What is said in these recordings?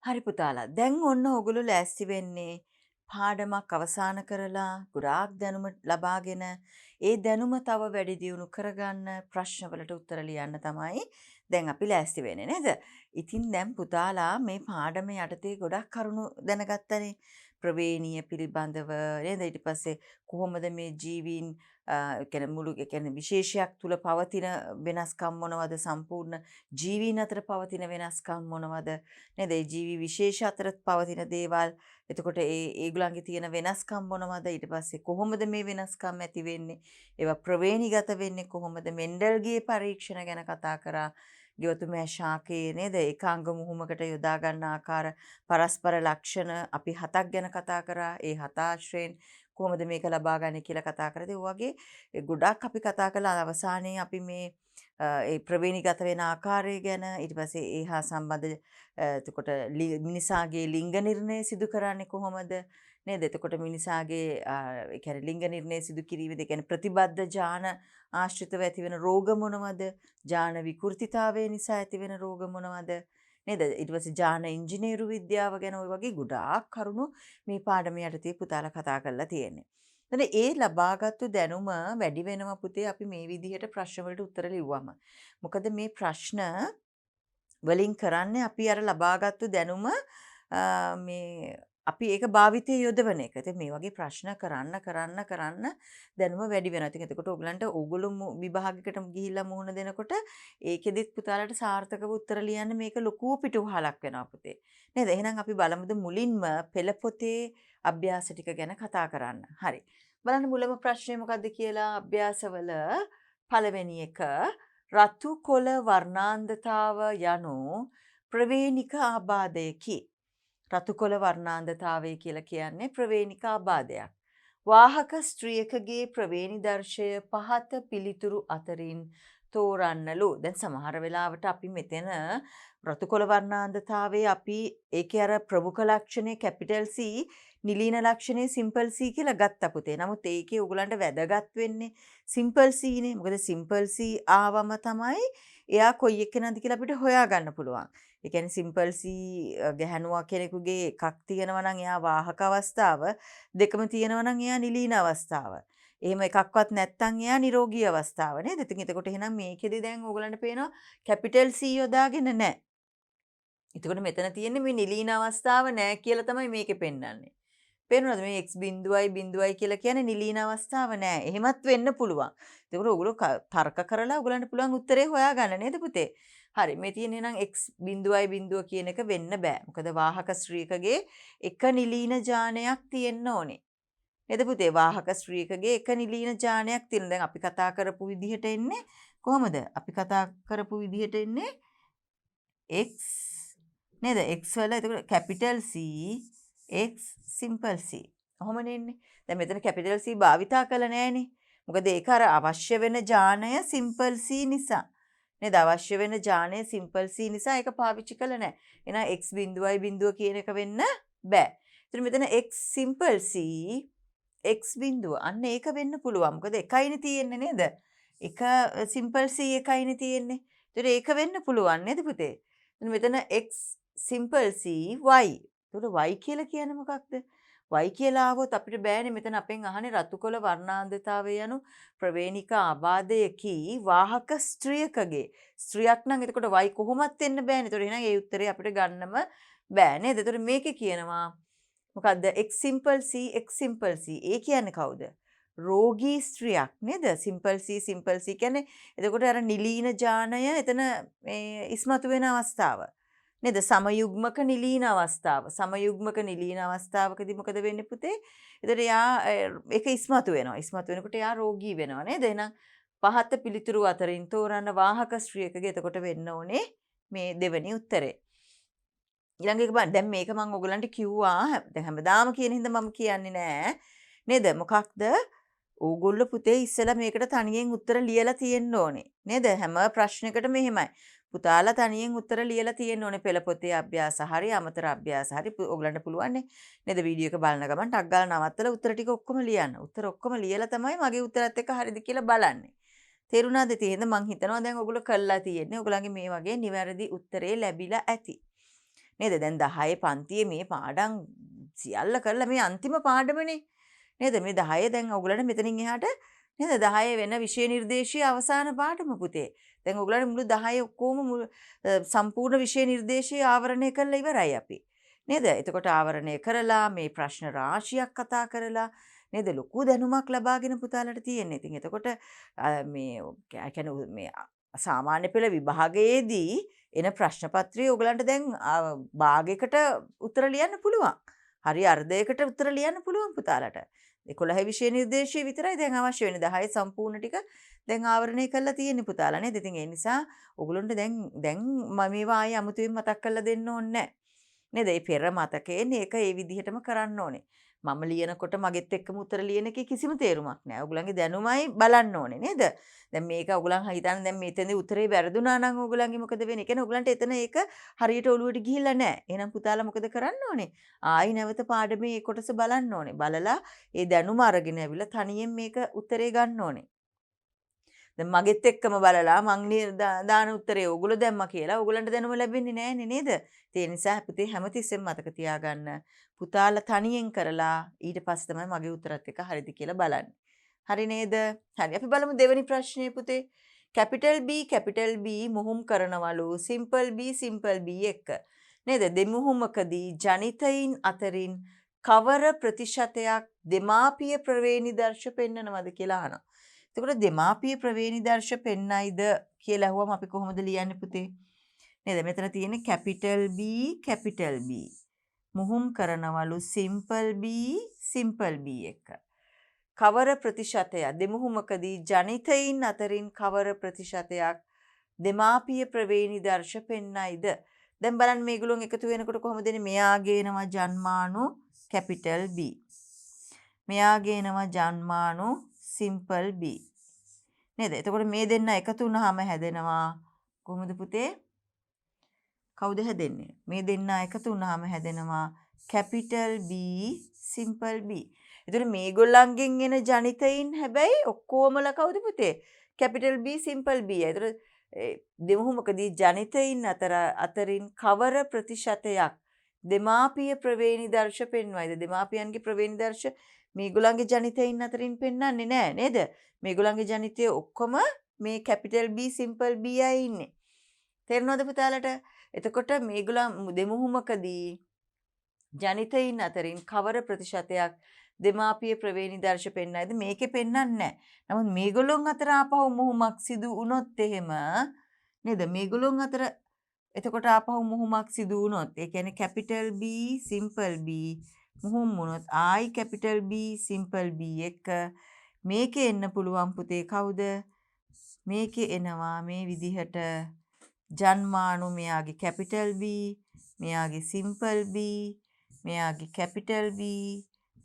හරි පුතාලා. දැන් ඔන්න ඕගොල්ලෝ ලෑස්ති වෙන්නේ පාඩමක් අවසන් කරලා ගොඩාක් දැනුම ලබාගෙන ඒ දැනුම තව වැඩි දියුණු කරගන්න ප්‍රශ්නවලට උත්තර ලියන්න තමයි දැන් අපි ලෑස්ති වෙන්නේ නේද? ඉතින් දැන් පුතාලා මේ පාඩම යටතේ ගොඩක් කරුණු දැනගත්තනේ. ප්‍රවේණිය පිළිබඳව නේද? ඊට පස්සේ කොහොමද මේ ජීවීන් කියන්නේ මුළු කියන්නේ විශේෂයක් තුල පවතින වෙනස්කම් මොනවද? සම්පූර්ණ ජීවීන් අතර පවතින වෙනස්කම් මොනවද? නේද? ඒ ජීවි විශේෂ අතර පවතින දේවල්. එතකොට ඒගොල්ලන්ගේ තියෙන වෙනස්කම් මොනවද? ඊට පස්සේ කොහොමද මේ වෙනස්කම් ඇති වෙන්නේ? ඒවා ප්‍රවේණිගත වෙන්නේ කොහොමද? මෙන්ඩල්ගේ පරීක්ෂණ ගැන කතා කරා. ගියොතුමෑ ශාකයේ නේද? ඒකාංග මුහුමකට යොදා ගන්න ආකාර පරස්පර ලක්ෂණ අපි 7ක් ගැන කතා කරා. ඒ 7 ආශ්‍රයෙන් කොහොමද මේක ලබා ගන්න කියලා කතා කරද්දී ඔය වගේ ගොඩක් අපි කතා කළා. අවසානයේ අපි මේ ඒ ප්‍රවේණිගත වෙන ආකාරය ගැන ඊට පස්සේ ඒ හා සම්බන්ධ එතකොට මිනිසාගේ ලිංග නිර්ණය සිදු කරන්නේ කොහොමද නේද? එතකොට මිනිසාගේ ඒ කියන්නේ ලිංග නිර්ණය සිදු කිරීමේදී කියන්නේ ප්‍රතිබද්ධ ඥාන ආශ්‍රිතව ඇතිවෙන රෝග මොනවද? ඥාන විකෘතිතාවය නිසා ඇතිවෙන රෝග මොනවද? නේද? ඊට පස්සේ ඥාන ඉංජිනේරු විද්‍යාව ගැන ওই වගේ ගොඩාක් කරුණු මේ පාඩම යටතේ පුතාලා කතා කරලා තියෙන්නේ. එතන ඒ ලබාගත්තු දැනුම වැඩි වෙනවා පුතේ අපි මේ විදිහට ප්‍රශ්න වලට උත්තර ලිව්වම. මොකද මේ ප්‍රශ්න වලින් කරන්නේ අපි අර ලබාගත්තු දැනුම මේ අපි ඒක භාවිතයේ යොදවන එක. ඉතින් මේ වගේ ප්‍රශ්න කරන්න දැනුම වැඩි වෙනවා. ඉතින් එතකොට ඕගලන්ට ඕගොල්ලෝ විභාගයකට ගිහිල්ලා මුහුණ දෙනකොට ඒකෙදිත් පුතාලට සාර්ථකව උත්තර ලියන්න මේක ලොකු පිටුවහලක් වෙනවා පුතේ. නේද? එහෙනම් අපි බලමුද මුලින්ම පෙළ පොතේ අභ්‍යාස ටික ගැන කතා කරන්න. හරි. බලන්න මුලම ප්‍රශ්නේ මොකද්ද කියලා අභ්‍යාසවල පළවෙනි එක රතු කොළ වර්ණාන්ධතාව යනු ප්‍රවේණික ආබාධයකි. රතු කොළ වර්ණාන්ධතාවය කියලා කියන්නේ ප්‍රවේණික ආබාධයක්. වාහක ස්ත්‍රියකගේ ප්‍රවේණිදර්ශය පහත පිළිතුරු අතරින් තෝරන්නලු. දැන් සමහර වෙලාවට අපි මෙතන රතු කොළ වර්ණාන්ධතාවයේ අපි ඒකේ අර ප්‍රමුඛ ලක්ෂණේ කැපිටල් C නිලීන ලක්ෂණේ සිම්පල් C කියලා ගත්ත පුතේ. නමුත් ඒකේ උගලන්ට වැදගත් වෙන්නේ සිම්පල් C නේ. මොකද සිම්පල් C ආවම තමයි එයා කොයි එක්කෙනාද කියලා අපිට හොයාගන්න පුළුවන්. ඒ කියන්නේ සිම්පල් C ගැහණුවා කෙනෙකුගේ එකක් තියෙනවා නම් එයා වාහක අවස්ථාව, දෙකම තියෙනවා නම් එයා නිලීන අවස්ථාව. එහෙම එකක්වත් නැත්නම් එයා නිරෝගී අවස්ථාව නේද? ඉතින් එතකොට එහෙනම් මේකෙදි දැන් ඕගලන්ට පේනවා කැපිටල් C යොදාගෙන නැහැ. එතකොට මෙතන තියෙන්නේ මේ නිලීන අවස්ථාව නැහැ කියලා තමයි මේකේ පෙන්වන්නේ. පේනවද මේ x බිඳුවයි බිඳුවයි කියලා කියන්නේ නිලීන අවස්ථාව නෑ. එහෙමත් වෙන්න පුළුවන්. ඒකෝර ඔයගොල්ලෝ තර්ක කරලා ඔයගලන්ට පුළුවන් උත්තරේ හොයාගන්න නේද පුතේ? හරි. මේ තියෙන්නේ නම් x බිඳුවයි බිඳුව කියන එක වෙන්න බෑ. මොකද වාහක ශ්‍රීකගේ එක නිලීන යානයක් තියෙන්න ඕනේ. නේද පුතේ? වාහක ශ්‍රීකගේ එක නිලීන යානයක් තියෙන. දැන් අපි කතා කරපු විදිහට එන්නේ කොහොමද? අපි කතා කරපු විදිහට එන්නේ x නේද? x වල එතකොට capital C x simple C. ඔහොමනේ එන්නේ. දැන් මෙතන කැපිටල් C භාවිතා කළා නෑනේ. මොකද ඒක අර අවශ්‍ය වෙන ඥානය සිම්පල් C නිසා. නේද? අවශ්‍ය වෙන ඥානය සිම්පල් C නිසා ඒක පාවිච්චි කළා නෑ. එහෙනම් x බිඳුවයි බිඳුව කියන එක වෙන්න බෑ. ඒතර මෙතන x සිම්පල් C x බිඳුව. අන්න ඒක වෙන්න පුළුවන්. මොකද එකයිනේ තියෙන්නේ නේද? එක සිම්පල් C එකයිනේ තියෙන්නේ. ඒතර ඒක වෙන්න පුළුවන් නේද පුතේ? මෙතන x සිම්පල් C y. ඒතර y කියලා කියන්නේ මොකක්ද? y කියලා ආවොත් අපිට බෑනේ මෙතන අපෙන් අහන්නේ රතු කොළ වර්ණාන්ධතාවය යනු ප්‍රවේණික ආබාධයකි වාහක ස්ත්‍රියකගේ. ස්ත්‍රියක් නම් එතකොට y කොහොමත් එන්න බෑනේ. ඒතර එහෙනම් ඒ උත්තරේ අපිට ගන්නම බෑ නේද? ඒතර මේකේ කියනවා මොකද්ද? x simple C x simple C. ඒ කියන්නේ කවුද? රෝගී ස්ත්‍රියක් නේද? සිම්පල් C කියන්නේ එතකොට අර නිලීන ඥානය එතන මේ ඉස්මතු වෙන අවස්ථාව. නේද? සමයුග්මක නිලීන අවස්ථාව. සමයුග්මක නිලීන අවස්ථාවකදී මොකද වෙන්නේ පුතේ? එතකොට යා ඒක ඉස්මතු වෙනවා. ඉස්මතු වෙනකොට යා රෝගී වෙනවා නේද? එහෙනම් පහත පිළිතුරු අතරින් තෝරන්න වාහක ස්ත්‍රියකගේ එතකොට වෙන්න ඕනේ මේ දෙවෙනි උත්තරේ. ඊළඟ එක බලන්න. දැන් මේක මම ඔයගලන්ට කිව්වා. දැන් හැමදාම කියන හින්දා මම කියන්නේ නෑ. නේද? මොකක්ද? ඕගොල්ලෝ පුතේ ඉස්සෙල්ලා මේකට තනියෙන් උත්තර ලියලා තියෙන්න ඕනේ. නේද? හැම ප්‍රශ්නයකටම එහෙමයි. පුතාලා තනියෙන් උත්තර ලියලා තියෙන්න ඕනේ. පෙළ පොතේ අභ්‍යාස හරි අමතර අභ්‍යාස හරි ඔයගලන්ට පුළුවන් නේද? වීඩියෝ එක බලන ගමන් ටක් ගාලා නවත්තලා උත්තර ටික ඔක්කොම ලියන්න. උත්තර ඔක්කොම ලියලා තමයි මගේ උත්තරත් එක්ක හරිද කියලා බලන්නේ. තේරුණාද? තේරෙනද? මං හිතනවා දැන් ඔයගොල්ලෝ කළා තියෙන්නේ. ඔයගලන්ගේ මේ වගේ නිවැරදි උත්තරේ ලැබිලා ඇති. නේද? දැන් 10 පන්තියේ මේ පාඩම් සියල්ල කරලා මේ අන්තිම පාඩමනේ. නේද? මේ 10 දැන් ඔයගලන්ට මෙතනින් එහාට නේද 10 වෙන විෂය නිර්දේශයේ අවසාන පාඩම පුතේ. දැන් ඔයගලන්ට මුළු 10 ඔක්කොම සම්පූර්ණ විෂය නිර්දේශය ආවරණය කරලා ඉවරයි අපි. නේද? එතකොට ආවරණය කරලා මේ ප්‍රශ්න රාශියක් කතා කරලා නේද ලොකු දැනුමක් ලබාගෙන පුතාලට තියෙන්නේ. ඉතින් එතකොට මේ කියන්නේ මේ සාමාන්‍ය පෙළ විභාගයේදී එන ප්‍රශ්න පත්‍රය ඔයගලන්ට දැන් භාගයකට උත්තර ලියන්න පුළුවන්. හරි අර්ධයකට උත්තර ලියන්න පුළුවන් පුතාලට. 11 විෂය නිර්දේශය විතරයි දැන් අවශ්‍ය වෙන්නේ. 10 සම්පූර්ණ ටික දැන් ආවරණය කරලා තියෙන්නේ පුතාලා නේද? ඉතින් ඒ නිසා ඔයගලන්ට දැන් මම මේවා ආයේ අමුතුවෙන් මතක් කරලා දෙන්න ඕනේ නැහැ. නේද? ඒ පෙර මතකයෙන් ඒක ඒ විදිහටම කරන්න ඕනේ. මම ලියනකොට මගෙත් එක්කම උත්තර ලියන එකේ කිසිම තේරුමක් නැහැ. ඔයගලන්ගේ දැනුමයි බලන්න ඕනේ නේද? දැන් මේක ඔයගලන් හිතන්නේ දැන් මෙතනදී උත්තරේ වැරදුනා නම් ඔයගලන්ගේ මොකද වෙන්නේ? කියන්නේ ඔයගලන්ට එතන ඒක හරියට ඔලුවට ගිහිල්ලා නැහැ. එහෙනම් පුතාලා මොකද කරන්න ඕනේ? ආයි නැවත පාඩමේ ඒ කොටස බලන්න ඕනේ. බලලා ඒ දැනුම අරගෙන ඇවිල්ලා තනියෙන් මේක උත්තරේ ගන්න ඕනේ. දැන් මගෙත් එක්කම බලලා මං දාන උත්තරේ ඕගොල්ලෝ දැම්මා කියලා ඕගොල්ලන්ට දැනුම ලැබෙන්නේ නැහනේ නේද? ඒ නිසා පුතේ හැමතිස්සෙම මතක තියාගන්න. පුතාලා තනියෙන් කරලා ඊට පස්සේ තමයි මගේ උත්තරත් එක හරිද කියලා බලන්නේ. හරි නේද? හරි අපි බලමු දෙවෙනි ප්‍රශ්නේ පුතේ. කැපිටල් B මුහුම් කරනවලු සිම්පල් B එක්ක. නේද? දෙමුහුමකදී ජනිතයින් අතරින් කවර ප්‍රතිශතයක් දෙමාපිය ප්‍රවේණිදර්ශ පෙන්නනවද කියලා අහනවා. එතකොට දෙමාපිය ප්‍රවේණිදර්ශ පෙන්නයිද කියලා අහුවම අපි කොහොමද ලියන්නේ පුතේ? නේද? මෙතන තියෙන්නේ කැපිටල් B මුහුම් කරනවලු සිම්පල් B එක. කවර ප්‍රතිශතයක් දෙමුහුමකදී ජනිතයින් අතරින් කවර ප්‍රතිශතයක් දෙමාපිය ප්‍රවේණිදර්ශ පෙන්නයිද? දැන් බලන්න මේගොල්ලෝ එකතු වෙනකොට කොහොමද එන්නේ? මෙයා ගේනවා ජන්මානු කැපිටල් B. මෙයා ගේනවා ජන්මානු සිම්පල් B. නේද? එතකොට මේ දෙන්න එකතු වුණාම හැදෙනවා කොහොමද පුතේ? කවුද හැදෙන්නේ? මේ දෙන්න එකතු වුණාම හැදෙනවා කැපිටල් B සිම්පල් B. එතකොට මේගොල්ලන්ගෙන් එන ජනිතයින් හැබැයි ඔක්කොමලා කවුද පුතේ? Capital B simple B. එතකොට දෙමුහුමකදී ජනිතයින් අතරින් කවර ප්‍රතිශතයක් දෙමාපිය ප්‍රවේණිදර්ශ පෙන්වයිද? දෙමාපියන්ගේ ප්‍රවේණිදර්ශ මේගොල්ලන්ගේ ජනිතයින් අතරින් පෙන්වන්නේ නැහැ නේද? මේගොල්ලන්ගේ ජනිතය ඔක්කොම මේ කැපිටල් B සිම්පල් B අය ඉන්නේ. තේරෙනවද පුතාලට? එතකොට මේගොල්ලන් දෙමුහුමකදී ජනිතයින් අතරින් කවර ප්‍රතිශතයක් දෙමාපිය ප්‍රවේණිදර්ශ පෙන්වයිද? මේකේ පෙන්වන්නේ නැහැ. නමුත් මේගොල්ලොන් අතර ආපහු මුහුමක් සිදු වුණොත් එහෙම නේද? මේගොල්ලොන් අතර එතකොට ආපහු මුහුමක් සිදු වුණොත් ඒ කියන්නේ කැපිටල් B සිම්පල් B මුහුම් වුණොත් ආයි කැපිටල් B සිම්පල් B එක මේකේ එන්න පුළුවන් පුතේ කවුද? මේකේ එනවා මේ විදිහට ජන්මානු මෙයාගේ කැපිටල් B මෙයාගේ සිම්පල් B මෙයාගේ කැපිටල් B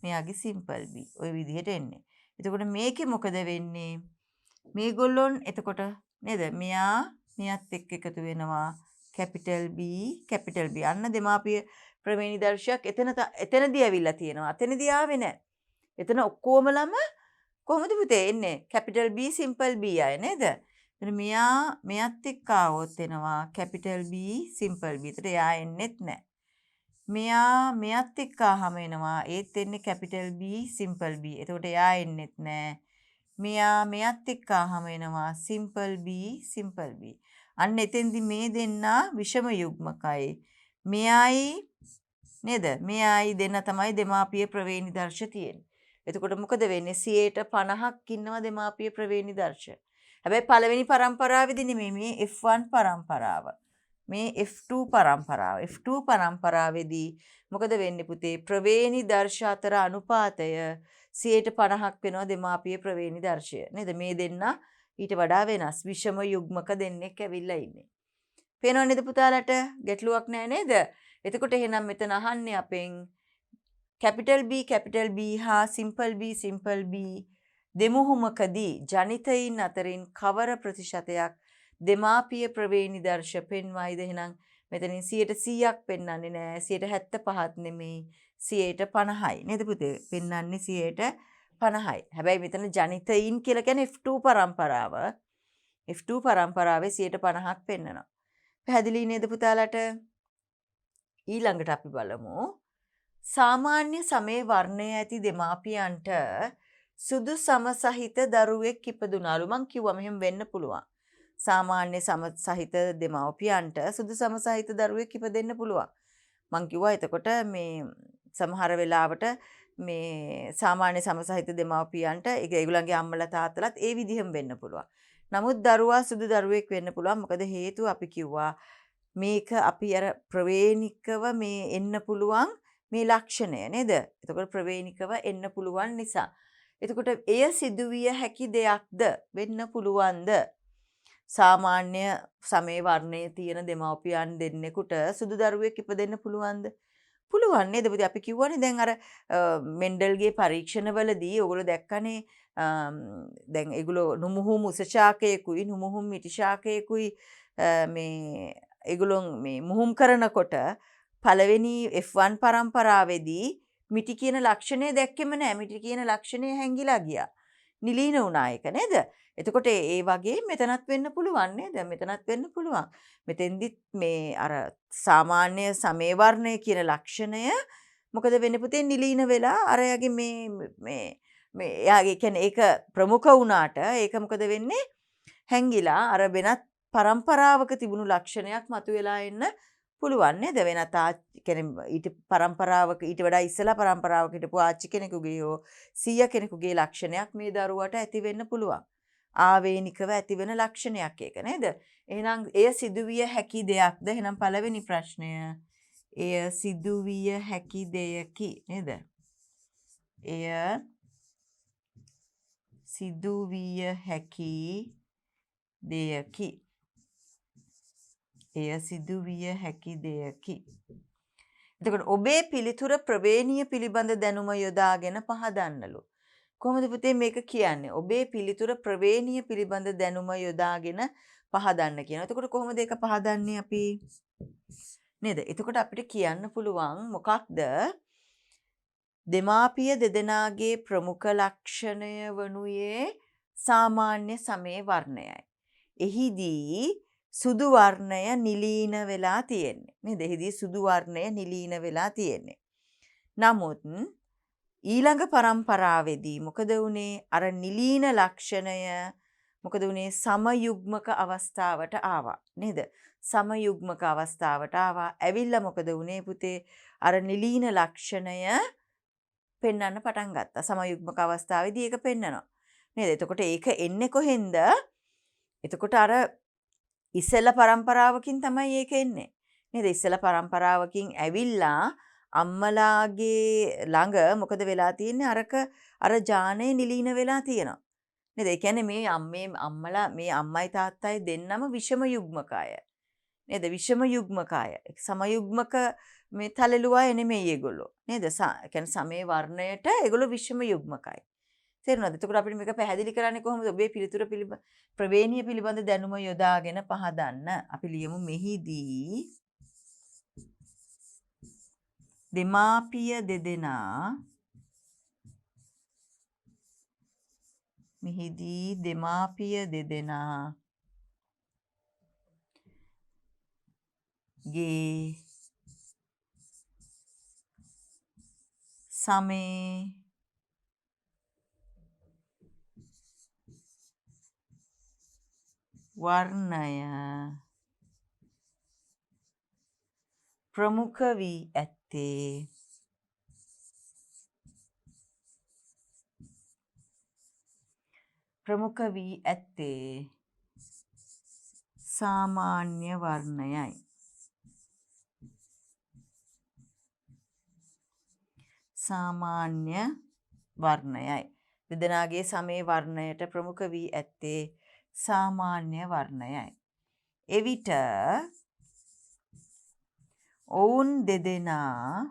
මෙයාගේ සිම්පල් B ওই විදිහට එන්නේ. එතකොට මේකේ මොකද වෙන්නේ? මේගොල්ලොන් එතකොට නේද? මෙයාත් එක්ක එකතු වෙනවා කැපිටල් B අන්න දෙමාපිය ප්‍රවේණිදර්ශයක් එතනදී ඇවිල්ලා තියෙනවා. අතනදී ආවේ නැහැ. එතන ඔක්කොමලම කොහොමද පුතේ එන්නේ? කැපිටල් B සිම්පල් B අය නේද? එතන මෙයාත් එක්ක ආවොත් එනවා කැපිටල් B සිම්පල් B. ඒතර එයා එන්නෙත් නැහැ. මෙයාත් එක්ක ආවම එනවා ඒත් එන්නේ කැපිටල් B සිම්පල් B. එතකොට එයා එන්නෙත් නැහැ. මෙයාත් එක්ක ආවම එනවා සිම්පල් B. අන්න එතෙන්දි මේ දෙන්නා විෂම යුග්මකයි. මෙයයි නේද? මෙයයි දෙන්න තමයි දෙමාපිය ප්‍රවේණිදර්ශ තියෙන්නේ. එතකොට මොකද වෙන්නේ? 50ක් ඉන්නවා දෙමාපිය ප්‍රවේණිදර්ශ. හැබැයි පළවෙනි පරම්පරාවේදී නෙමෙයි මේ F1 පරම්පරාව. මේ F2 පරම්පරාව. F2 පරම්පරාවේදී මොකද වෙන්නේ පුතේ? ප්‍රවේණිදර්ශ අතර අනුපාතය 50ක් වෙනවා දෙමාපිය ප්‍රවේණිදර්ශය. නේද? මේ දෙන්න ඊට වඩා වෙනස් විෂම යුග්මක දෙන්නෙක් ඇවිල්ලා ඉන්නේ. පේනව නේද පුතාලට? ගැටලුවක් නැහැ නේද? එතකොට එහෙනම් මෙතන අහන්නේ අපෙන් කැපිටල් B හා සිම්පල් B දෙමුහුමකදී ජනිතයින් අතරින් කවර ප්‍රතිශතයක් දෙමාපිය ප්‍රවේණිදර්ශ පෙන්වයිද? එහෙනම් මෙතනින් 100%ක් පෙන්වන්නේ නැහැ. 75ක් නෙමෙයි 50යි. නේද පුතේ? පෙන්වන්නේ 50යි. හැබැයි මෙතන ජනිතයින් කියලා කියන්නේ F2 පරම්පරාව. F2 පරම්පරාවේ 50ක් පෙන්වනවා. පැහැදිලි නේද පුතාලට? ඊළඟට අපි බලමු සාමාන්‍ය සමේ වර්ණය ඇති දෙමාපියන්ට සුදු සම සහිත දරුවෙක් ඉපදුනාලු. මං කිව්වා මෙහෙම වෙන්න පුළුවන්. සාමාන්‍ය සම සහිත දෙමාපියන්ට සුදු සම සහිත දරුවෙක් ඉපදෙන්න පුළුවන්. මං කිව්වා එතකොට මේ සමහර වෙලාවට මේ සාමාන්‍ය සම සහිත දෙමාපියන්ට ඒගොල්ලන්ගේ අම්මලා තාත්තලාත් ඒ විදිහම වෙන්න පුළුවන්. නමුත් දරුවා සුදු දරුවෙක් වෙන්න පුළුවන්. මොකද හේතුව අපි කිව්වා මේක අපි අර ප්‍රවේණිකව මේ එන්න පුළුවන් මේ ලක්ෂණය නේද? එතකොට ප්‍රවේණිකව එන්න පුළුවන් නිසා. එතකොට එය සිදුවිය හැකි දෙයක්ද වෙන්න පුළුවන්ද? සාමාන්‍ය සමේ වර්ණයේ තියෙන දෙමව්පියන් දෙන්නෙකුට සුදු දරුවෙක් ඉපදෙන්න පුළුවන්ද? පුළුවන් නේද? අපි කිව්වනේ දැන් අර මෙන්ඩල්ගේ පරීක්ෂණවලදී ඔයගොල්ලෝ දැක්කනේ දැන් ඒගොල්ලෝ නුමුහුම් උස ශාකයකුයි නුමුහුම් මිටි ශාකයකුයි මේ ඒගොල්ලොන් මේ මුහුම් කරනකොට පළවෙනි F1 පරම්පරාවේදී මිටි කියන ලක්ෂණය දැක්කෙම නෑ. මිටි කියන ලක්ෂණය හැංගිලා ගියා. නිලීන වුණා ඒක නේද? එතකොට ඒ වගේ මෙතනත් වෙන්න පුළුවන් නේද? මෙතනත් වෙන්න පුළුවන්. මෙතෙන්දිත් මේ අර සාමාන්‍ය සමේ වර්ණය කියන ලක්ෂණය මොකද වෙන්නේ පුතේ නිලීන වෙලා අරයාගේ මේ එයාගේ කියන්නේ ඒක ප්‍රමුඛ වුණාට ඒක මොකද වෙන්නේ? හැංගිලා අර වෙනත් පරම්පරාවක තිබුණු ලක්ෂණයක් මතුවලා එන්න පුළුවන් නේද? වෙනත් කියන්නේ ඊට පරම්පරාවක ඊට වඩා ඉස්සලා පරම්පරාවක හිටපු ආච්චි කෙනෙකුගේ හෝ සීයා කෙනෙකුගේ ලක්ෂණයක් මේ දරුවට ඇති වෙන්න පුළුවන්. ආවේනිකව ඇතිවෙන ලක්ෂණයක් ඒක නේද? එහෙනම් එය සිදුවිය හැකි දෙයක්ද? එහෙනම් පළවෙනි ප්‍රශ්නය එය සිදුවිය හැකි දෙයකි නේද? එය සිදුවිය හැකි දෙයකි. එය සිදුවිය හැකි දෙයකි. එතකොට ඔබේ පිළිතුර ප්‍රවේණිය පිළිබඳ දැනුම යොදාගෙන පහදන්නලු. කොහොමද පුතේ මේක කියන්නේ? ඔබේ පිළිතුර ප්‍රවේණිය පිළිබඳ දැනුම යොදාගෙන පහදන්න කියනවා. එතකොට කොහොමද ඒක පහදන්නේ අපි? නේද? එතකොට අපිට කියන්න පුළුවන් මොකක්ද? දෙමාපිය දෙදෙනාගේ ප්‍රමුඛ ලක්ෂණය වනුයේ සාමාන්‍ය සමේ වර්ණයයි. එහිදී සුදු වර්ණය නිලීන වෙලා තියෙන්නේ. නේද? එහිදී සුදු වර්ණය නිලීන වෙලා තියෙන්නේ. නමුත් ඊළඟ පරම්පරාවේදී මොකද වුනේ? අර නිලීන ලක්ෂණය මොකද වුනේ? සමයුග්මක අවස්ථාවට ආවා. නේද? සමයුග්මක අවස්ථාවට ආවා. ඇවිල්ලා මොකද වුනේ පුතේ? අර නිලීන ලක්ෂණය පෙන්වන්න පටන් ගත්තා. සමයුග්මක අවස්ථාවේදී ඒක පෙන්නනවා. නේද? එතකොට ඒක එන්නේ කොහෙන්ද? එතකොට අර ඉස්සෙල්ලා පරම්පරාවකින් තමයි ඒක එන්නේ. නේද? ඉස්සෙල්ලා පරම්පරාවකින් ඇවිල්ලා අම්මලාගේ ළඟ මොකද වෙලා තියෙන්නේ? අර ජානේ නිලීන වෙලා තියෙනවා. නේද? ඒ කියන්නේ මේ අම්මලා මේ අම්මයි තාත්තයි දෙන්නම විෂම යුග්මකය. නේද? විෂම යුග්මකය. සමයුග්මක මේ තලලුවා නෙමෙයි ඒගොල්ලෝ. නේද? කියන්නේ සමේ වර්ණයට ඒගොල්ලෝ විෂම යුග්මකයි. තේරුණාද? එතකොට අපිට මේක පැහැදිලි කරන්නේ කොහොමද? ඔබේ පිළිතුර ප්‍රවේණිය පිළිබඳ දැනුම යොදාගෙන පහදන්න. අපි ලියමු මෙහිදී දෙමාපිය දෙදෙනා ගේ සමේ වර්ණය ප්‍රමුඛ වී ඇත්තේ සාමාන්‍ය වර්ණයයි. සාමාන්‍ය වර්ණයයි. දෙදෙනාගේ සමේ වර්ණයට ප්‍රමුඛ වී ඇත්තේ සාමාන්‍ය වර්ණයයි. එවිට ඔවුන් දෙදෙනා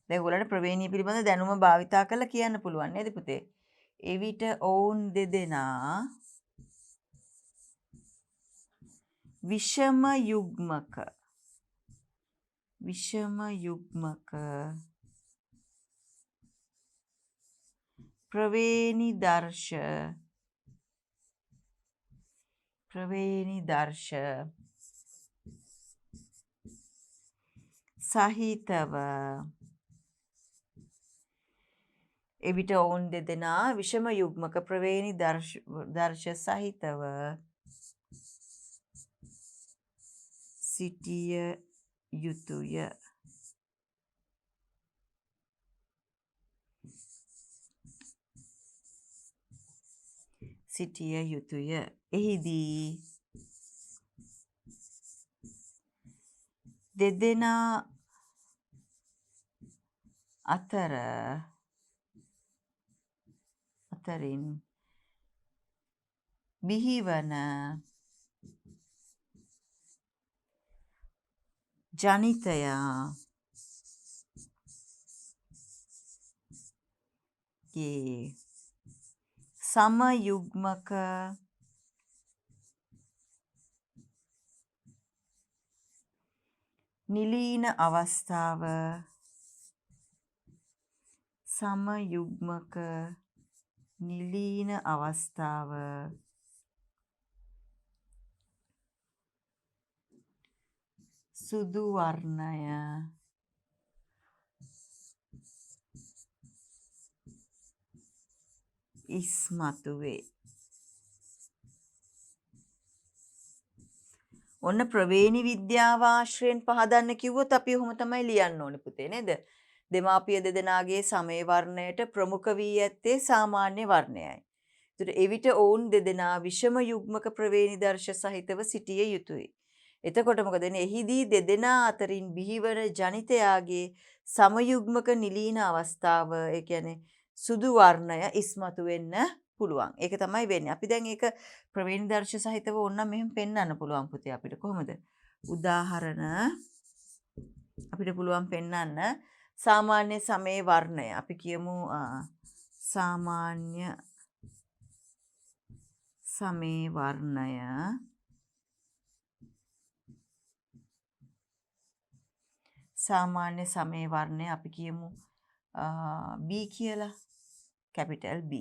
දැන් ඔයගොල්ලන්ට ප්‍රවේණිය පිළිබඳ දැනුම භාවිතා කරලා කියන්න පුළුවන් නේද පුතේ? එවිට ඔවුන් දෙදෙනා විෂම යුග්මක ප්‍රවේණි දර්ශ සහිතව එවිට ඔවුන් දෙදෙනා විෂම යුග්මක ප්‍රවේණි දර්ශ සහිතව සිටිය යුතුය. සිටිය යුතුය. එහිදී දෙදෙනා අතරින් බිහිවන ජනිතයාගේ සමයුග්මක නිලීන අවස්ථාව සුදු වර්ණය ඉස්මතු වේ. ඔන්න ප්‍රවේණි විද්‍යාව ආශ්‍රයෙන් පහදන්න කිව්වොත් අපි ඔහොම තමයි ලියන්න ඕනේ පුතේ නේද? දෙමාපිය දෙදෙනාගේ සමේ වර්ණයට ප්‍රමුඛ වී ඇත්තේ සාමාන්‍ය වර්ණයයි. ඒතර එවිට ඔවුන් දෙදෙනා විෂම යුග්මක ප්‍රවේණි දර්ශ සහිතව සිටිය යුතුය. එතකොට මොකද වෙන්නේ? එහිදී දෙදෙනා අතරින් බිහිවන ජනිතයාගේ සමයුග්මක නිලීන අවස්ථාව, ඒ කියන්නේ සුදු වර්ණය ඉස්මතු වෙන්න පුළුවන්. ඒක තමයි වෙන්නේ. අපි දැන් ඒක ප්‍රවේණි දර්ශ සහිතව ඕනනම් මෙහෙම පෙන්වන්න පුළුවන් පුතේ අපිට. කොහොමද? උදාහරණ අපිට පුළුවන් පෙන්වන්න සාමාන්‍ය සමේ වර්ණය. අපි කියමු සාමාන්‍ය සමේ වර්ණය අපි කියමු B කියලා. Capital B.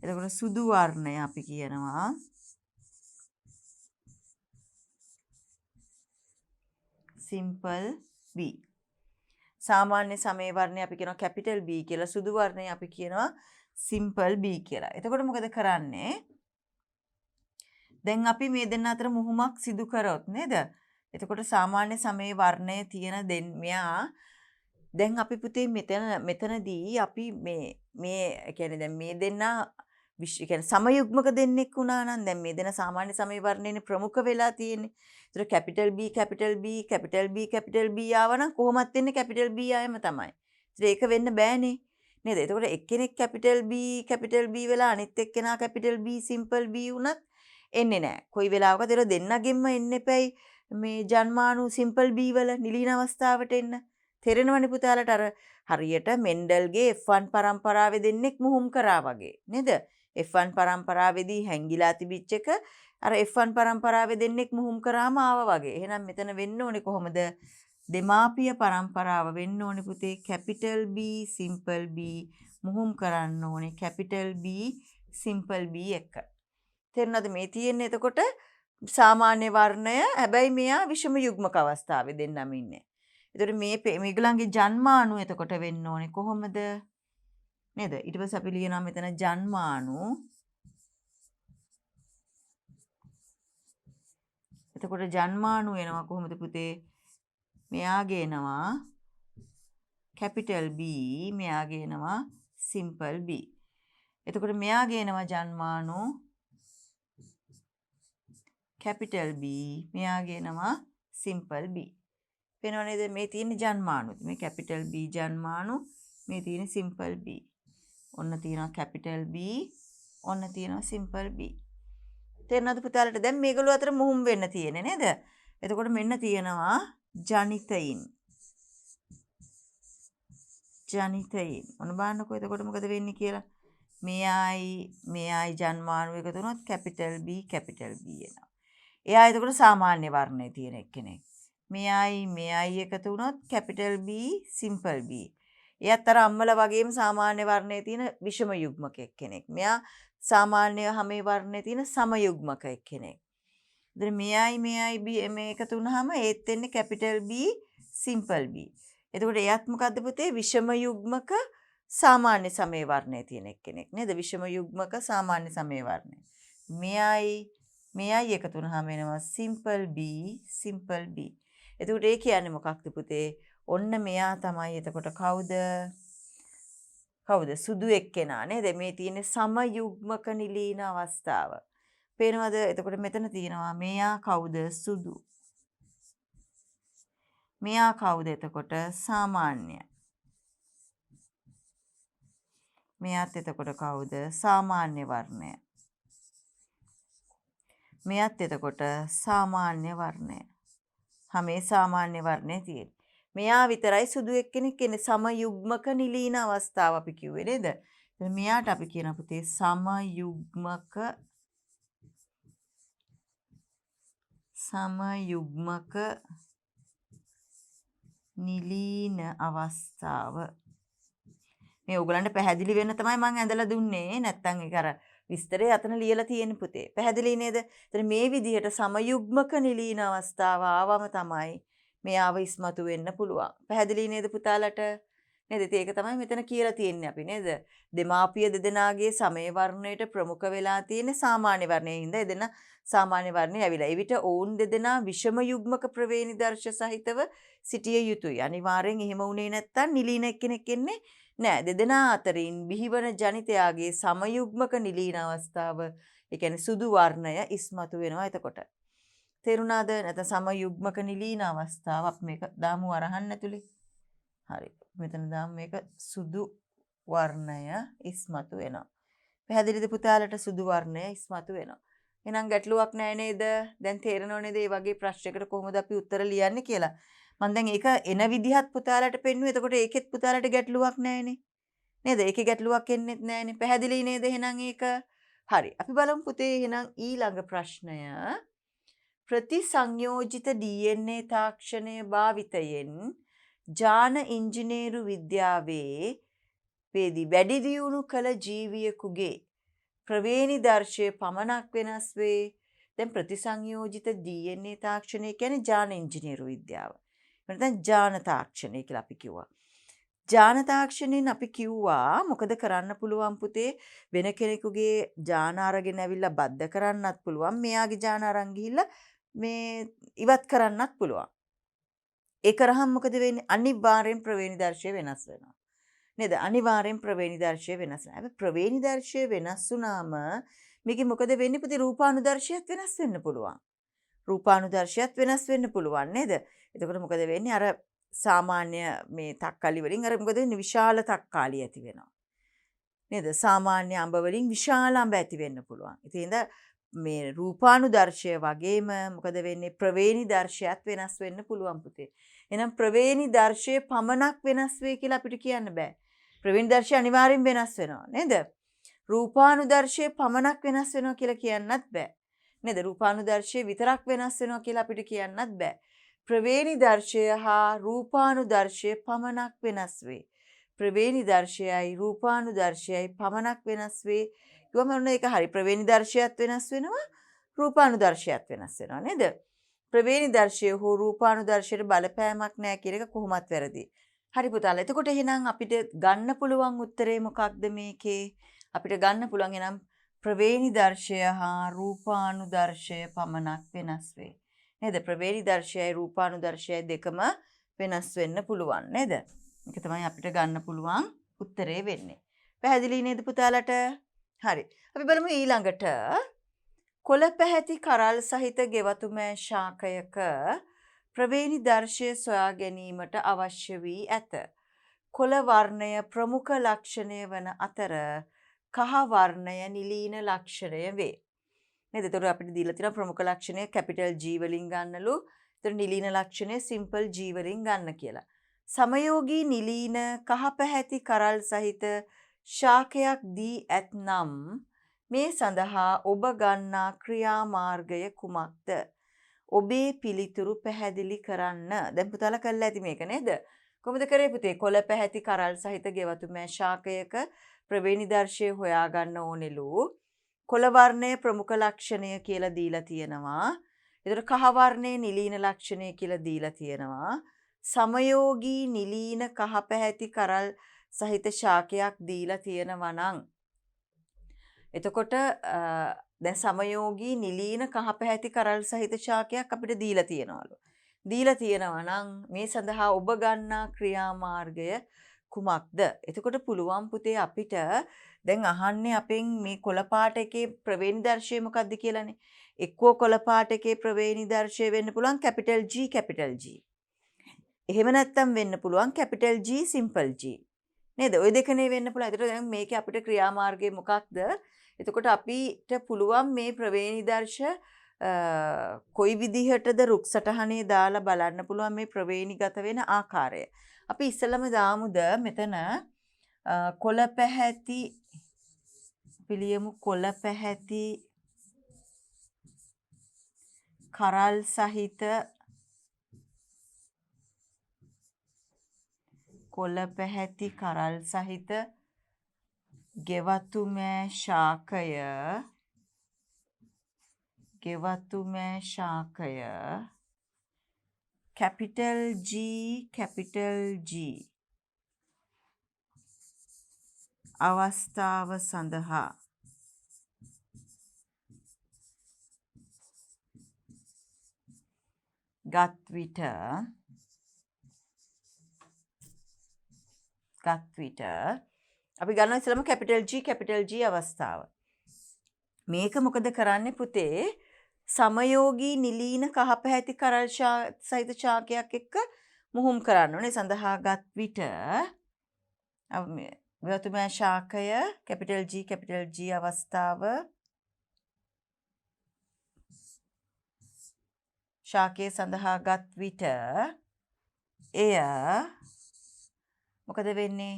එතකොට සුදු වර්ණය අපි කියනවා සිම්පල් B. සාමාන්‍ය සමේ වර්ණය අපි කියනවා කැපිටල් B කියලා. සුදු වර්ණය අපි කියනවා සිම්පල් B කියලා. එතකොට මොකද කරන්නේ? දැන් අපි මේ දෙන්න අතර මුහුමක් සිදු කරොත් නේද? එතකොට සාමාන්‍ය සමේ වර්ණය තියෙන මෙයා දැන් අපි පුතේ මෙතනදී අපි මේ කියන්නේ දැන් මේ දෙන්න කියන්නේ සමයුග්මක දෙන්නෙක් වුණා නම් දැන් මේ දෙන සාමාන්‍ය සමේ වර්ණයනේ ප්‍රමුඛ වෙලා තියෙන්නේ. ඒතර කැපිටල් B ආවනම් කොහොමත් වෙන්නේ කැපිටල් B ආයම තමයි. ඒතර ඒක වෙන්න බෑනේ. නේද? එතකොට එක්කෙනෙක් කැපිටල් B වෙලා අනිත් එක්කෙනා කැපිටල් B සිම්පල් B වුණත් එන්නේ නැහැ. කොයි වෙලාවකද ඒර දෙන්නගෙම එන්න එපැයි මේ ජන්මානු සිම්පල් B වල නිලීන අවස්ථාවට එන්න. තේරෙනවනේ පුතාලට අර හරියට මෙන්ඩල්ගේ F1 පරම්පරාවේ දෙන්නෙක් මුහුම් කරා වගේ නේද? F1 පරම්පරාවේදී හැංගිලා තිබිච්ච එක අර F1 පරම්පරාවේ දෙන්නෙක් මුහුම් කරාම ආවා වගේ. එහෙනම් මෙතන වෙන්න ඕනේ කොහොමද? දෙමාපිය පරම්පරාව වෙන්න ඕනේ පුතේ කැපිටල් B සිම්පල් B මුහුම් කරන්න ඕනේ කැපිටල් B සිම්පල් B එක. තේරුණාද මේ තියෙන්නේ එතකොට සාමාන්‍ය වර්ණය හැබැයි මෙයා විෂම යුග්මක අවස්ථාවේ දෙන්නම ඉන්නේ. ඒතර මේගොල්ලන්ගේ ජන්මාණු එතකොට වෙන්න ඕනේ කොහොමද? නේද? ඊට පස්සේ අපි ලියනවා මෙතන ජන්මාණු. එතකොට ජන්මාණු වෙනවා කොහොමද පුතේ? මෙයාගේ එනවා කැපිටල් B, මෙයාගේ එනවා සිම්පල් B. එතකොට මෙයාගේ එනවා ජන්මාණු කැපිටල් B, මෙයාගේ එනවා සිම්පල් B. පේනව නේද මේ තියෙන ජන්මාණු. මේ කැපිටල් B ජන්මාණු, මේ තියෙන සිම්පල් B. ඔන්න තියෙනවා කැපිටල් B, ඔන්න තියෙනවා සිම්පල් B. තේරෙනවද පුතාලට? දැන් මේගොල්ලෝ අතර මුහුම් වෙන්න තියෙන්නේ නේද? එතකොට මෙන්න තියෙනවා ජනිතයින්. ඔන්න බලන්නකෝ එතකොට මොකද වෙන්නේ කියලා. මෙයයි ජන්මාණු එකතු වුණොත් කැපිටල් B එනවා. එයා එතකොට සාමාන්‍ය වර්ණයේ තියෙන එක්කෙනෙක්. මෙයයි එකතු වුණොත් කැපිටල් B සිම්පල් B. එයාත් අර අම්මලා වගේම සාමාන්‍ය වර්ණයේ තියෙන විෂම යුග්මක එක්කෙනෙක්. මෙයා සාමාන්‍ය හැමේ වර්ණයේ තියෙන සම යුග්මක එක්කෙනෙක්. ඉතින් මෙයයි මේ එකතු වුණාම ඒත් වෙන්නේ කැපිටල් B සිම්පල් B. එතකොට එයත් මොකද්ද පුතේ? විෂම යුග්මක සාමාන්‍ය සමේ වර්ණය තියෙන එක්කෙනෙක් නේද? විෂම යුග්මක සාමාන්‍ය සමේ වර්ණය. මෙයයි එකතු වුණාම වෙනවා සිම්පල් B සිම්පල් B. එතකොට ඒ කියන්නේ මොකක්ද පුතේ? ඔන්න මෙයා තමයි එතකොට කවුද? සුදු එක්කෙනා නේද? මේ තියෙන්නේ සමයුග්මක නිලීන අවස්ථාව. පේනවද? එතකොට මෙතන තියෙනවා මෙයා කවුද? සුදු. මෙයා කවුද එතකොට? සාමාන්‍ය. මෙයාත් එතකොට කවුද? සාමාන්‍ය වර්ණය. මෙයාත් එතකොට සාමාන්‍ය වර්ණය. මේ සාමාන්‍ය වර්ණය තියෙන්නේ. මෙයා විතරයි සුදු එක්කෙනෙක් ඉන්නේ සමයුග්මක නිලීන අවස්ථාව අපි කිව්වේ නේද? එහෙනම් මෙයාට අපි කියන පුතේ සමයුග්මක නිලීන අවස්ථාව. මේ ඕගලන්ට පැහැදිලි වෙන්න තමයි මම ඇඳලා දුන්නේ. නැත්තම් ඒක අර විස්තරය අතන ලියලා තියෙන පුතේ. පැහැදිලි නේද? එතන මේ විදිහට සමයුග්මක නිලීන අවස්ථාව ආවම තමයි මෙයාව ඉස්මතු වෙන්න පුළුවන්. පැහැදිලි නේද පුතාලට? නේද? ඒක තමයි මෙතන කියලා තියෙන්නේ අපි නේද? දෙමාපිය දෙදෙනාගේ සමේ වර්ණයට ප්‍රමුඛ වෙලා තියෙන සාමාන්‍ය වර්ණයේ හින්දා එදෙන සාමාන්‍ය වර්ණය ඇවිල්ලා. ඒ විට ඔවුන් දෙදෙනා විෂම යුග්මක ප්‍රවේණි දර්ශ සහිතව සිටිය යුතුයි. අනිවාර්යෙන් එහෙම වුණේ නැත්තම් නිලීන එක්කෙනෙක් එන්නේ නෑ. දෙදෙනා අතරින් බිහිවන ජනිතයාගේ සමයුග්මක නිලීන අවස්ථාව, ඒ කියන්නේ සුදු වර්ණය ඉස්මතු වෙනවා එතකොට. තේරුණාද? නැත්නම් සමයුග්මක නිලීන අවස්ථාව අපි මේක දාමු අරහන් ඇතුලේ. හරි. මෙතන දාමු මේක සුදු වර්ණය ඉස්මතු වෙනවා. පැහැදිලිද පුතාලට? සුදු වර්ණය ඉස්මතු වෙනවා. එහෙනම් ගැටලුවක් නැහැ නේද? දැන් තේරෙනව නේද මේ වගේ ප්‍රශ්නයකට කොහොමද අපි උත්තර ලියන්නේ කියලා? මම දැන් ඒක එන විදිහත් පුතාලට පෙන්නුවේ. එතකොට ඒකෙත් පුතාලට ගැටලුවක් නැහැනේ. නේද? ඒකේ ගැටලුවක් එන්නෙත් නැහැනේ. පැහැදිලි නේද එහෙනම් ඒක? හරි. අපි බලමු පුතේ එහෙනම් ඊළඟ ප්‍රශ්නය. ප්‍රතිසංයෝජිත DNA තාක්ෂණය භාවිතයෙන් ජාන ඉංජිනේරු විද්‍යාවේ වැඩි දියුණු කළ ජීවියෙකුගේ ප්‍රවේණි දර්ශය පමණක් වෙනස් වේ. දැන් ප්‍රතිසංයෝජිත DNA තාක්ෂණය කියන්නේ ජාන ඉංජිනේරු විද්‍යාව. නැත්නම් ජාන තාක්ෂණය කියලා අපි කිව්වා. ජාන තාක්ෂණයෙන් අපි කිව්වා මොකද කරන්න පුළුවන් පුතේ? වෙන කෙනෙකුගේ ජාන අරගෙන ඇවිල්ලා බද්ධ කරන්නත් පුළුවන්. මෙයාගේ ජාන අරන් ගිහිල්ලා මේ ඉවත් කරන්නත් පුළුවන්. ඒ කරාම මොකද වෙන්නේ? අනිවාර්යෙන් ප්‍රවේණි දර්ශය වෙනස් වෙනවා. නේද? අනිවාර්යෙන් ප්‍රවේණි දර්ශය වෙනස් වෙනවා. හැබැයි ප්‍රවේණි දර්ශය වෙනස් වුනාම මේකේ මොකද වෙන්නේ පුතේ? රූපානුදර්ශයත් වෙනස් වෙන්න පුළුවන්. රූපානුදර්ශයත් වෙනස් වෙන්න පුළුවන් නේද? එතකොට මොකද වෙන්නේ? අර සාමාන්‍ය මේ තක්කාලි වලින් අර මොකද වෙන්නේ? විශාල තක්කාලි ඇති වෙනවා. නේද? සාමාන්‍ය අඹ වලින් විශාල අඹ ඇති වෙන්න පුළුවන්. ඉතින් මේ රූපානුදර්ශය වගේම මොකද වෙන්නේ? ප්‍රවේණි දර්ශයත් වෙනස් වෙන්න පුළුවන් පුතේ. එහෙනම් ප්‍රවේණි දර්ශය පමණක් වෙනස් වෙයි කියලා අපිට කියන්න බෑ. ප්‍රවේණි දර්ශය අනිවාර්යෙන් වෙනස් වෙනවා නේද? රූපානුදර්ශය පමණක් වෙනස් වෙනවා කියලා කියන්නත් බෑ. නේද? රූපානුදර්ශය විතරක් වෙනස් වෙනවා කියලා අපිට කියන්නත් බෑ. ප්‍රවේණි දර්ශය හා රූපානුදර්ශය පමණක් වෙනස් වේ. ප්‍රවේණි දර්ශයයි රූපානුදර්ශයයි පමණක් වෙනස් වේ. කිව්වම ඔන්න ඒක හරි. ප්‍රවේණි දර්ශයත් වෙනස් වෙනවා, රූපානුදර්ශයත් වෙනස් වෙනවා නේද? ප්‍රවේණි දර්ශය හෝ රූපානුදර්ශයට බලපෑමක් නැහැ කියන එක කොහොමත් වැරදි. හරි පුතාලා. එතකොට එහෙනම් අපිට ගන්න පුළුවන් උත්තරේ මොකක්ද මේකේ? අපිට ගන්න පුළුවන් එනම් ප්‍රවේණි දර්ශය හා රූපානුදර්ශය පමණක් වෙනස් වේ. නේද? ප්‍රවේණි දර්ශයයි රූපානුදර්ශයයි දෙකම වෙනස් වෙන්න පුළුවන් නේද? ඒක තමයි අපිට ගන්න පුළුවන් උත්තරේ වෙන්නේ. පැහැදිලි නේද පුතාලට? හරි. අපි බලමු ඊළඟට කොළ පැහැති කරල් සහිත ගෙවතුමෑ ශාකයක ප්‍රවේණි දර්ශය සොයා ගැනීමට අවශ්‍ය වී ඇත. කොළ වර්ණය ප්‍රමුඛ ලක්ෂණය වන අතර කහ වර්ණය නිලීන ලක්ෂණය වේ. නේද? ඒතර අපිට දීලා තියෙන ප්‍රමුඛ ලක්ෂණය කැපිටල් G වලින් ගන්නලු. ඒතර නිලීන ලක්ෂණය සිම්පල් G වලින් ගන්න කියලා. සමයෝගී නිලීන කහ පැහැති කරල් සහිත ශාකයක් දී ඇතනම් මේ සඳහා ඔබ ගන්නා ක්‍රියාමාර්ගය කුමක්ද? ඔබේ පිළිතුරු පැහැදිලි කරන්න. දැන් පුතාලා කරලා ඇති මේක නේද? කොහොමද කරේ පුතේ? කොළ පැහැති කරල් සහිත ගෙවතුමෑ ශාකයක ප්‍රවේණි දර්ශය හොයාගන්න ඕනෙලු. කොළ වර්ණය ප්‍රමුඛ ලක්ෂණය කියලා දීලා තියෙනවා. ඒතර කහ වර්ණයේ නිලීන ලක්ෂණය කියලා දීලා තියෙනවා. සමයෝගී නිලීන කහ පැහැති කරල් සහිත ශාකයක් දීලා තියෙනවා නම් එතකොට දැන් සමයෝගී නිලීන කහ පැහැති කරල් සහිත ශාකයක් අපිට දීලා තියෙනවලු. දීලා තියෙනවා නම් මේ සඳහා ඔබ ගන්නා ක්‍රියාමාර්ගය කුමක්ද? එතකොට පුළුවන් පුතේ අපිට දැන් අහන්නේ අපෙන් මේ කොළ පාට එකේ ප්‍රවේණි දර්ශය මොකක්ද කියලානේ. එක්කෝ කොළ පාට එකේ ප්‍රවේණි දර්ශය වෙන්න පුළුවන් කැපිටල් G කැපිටල් G. එහෙම නැත්නම් වෙන්න පුළුවන් කැපිටල් G සිම්පල් G. නේද? ওই දෙකනේ වෙන්න පුළුවන්. ඒතර දැන් මේකේ අපිට ක්‍රියාමාර්ගය මොකක්ද? එතකොට අපිට පුළුවන් මේ ප්‍රවේණි දර්ශ කොයි විදිහටද රුක් සටහනේ දාලා බලන්න පුළුවන් මේ ප්‍රවේණිගත වෙන ආකාරය. අපි ඉස්සෙල්ලම දාමුද මෙතන කොළ පැහැති පිළියමු කොළ පැහැති කරල් සහිත කොළ පැහැති කරල් සහිත ගෙවතු මෑ ශාකය කැපිටල් G අවස්ථාව සඳහා ගත් විට අපි ගන්නවා ඉස්සෙල්ලාම කැපිටල් G අවස්ථාව. මේක මොකද කරන්නේ පුතේ? සමයෝගී නිලීන කහ පැහැති කරල් සහිත ශාකයක් එක්ක මුහුම් කරන්න ඕනේ. සඳහාගත් විට ගෞතමයා ශාකය කැපිටල් G අවස්ථාව ශාකයේ සඳහාගත් විට එය මොකද වෙන්නේ?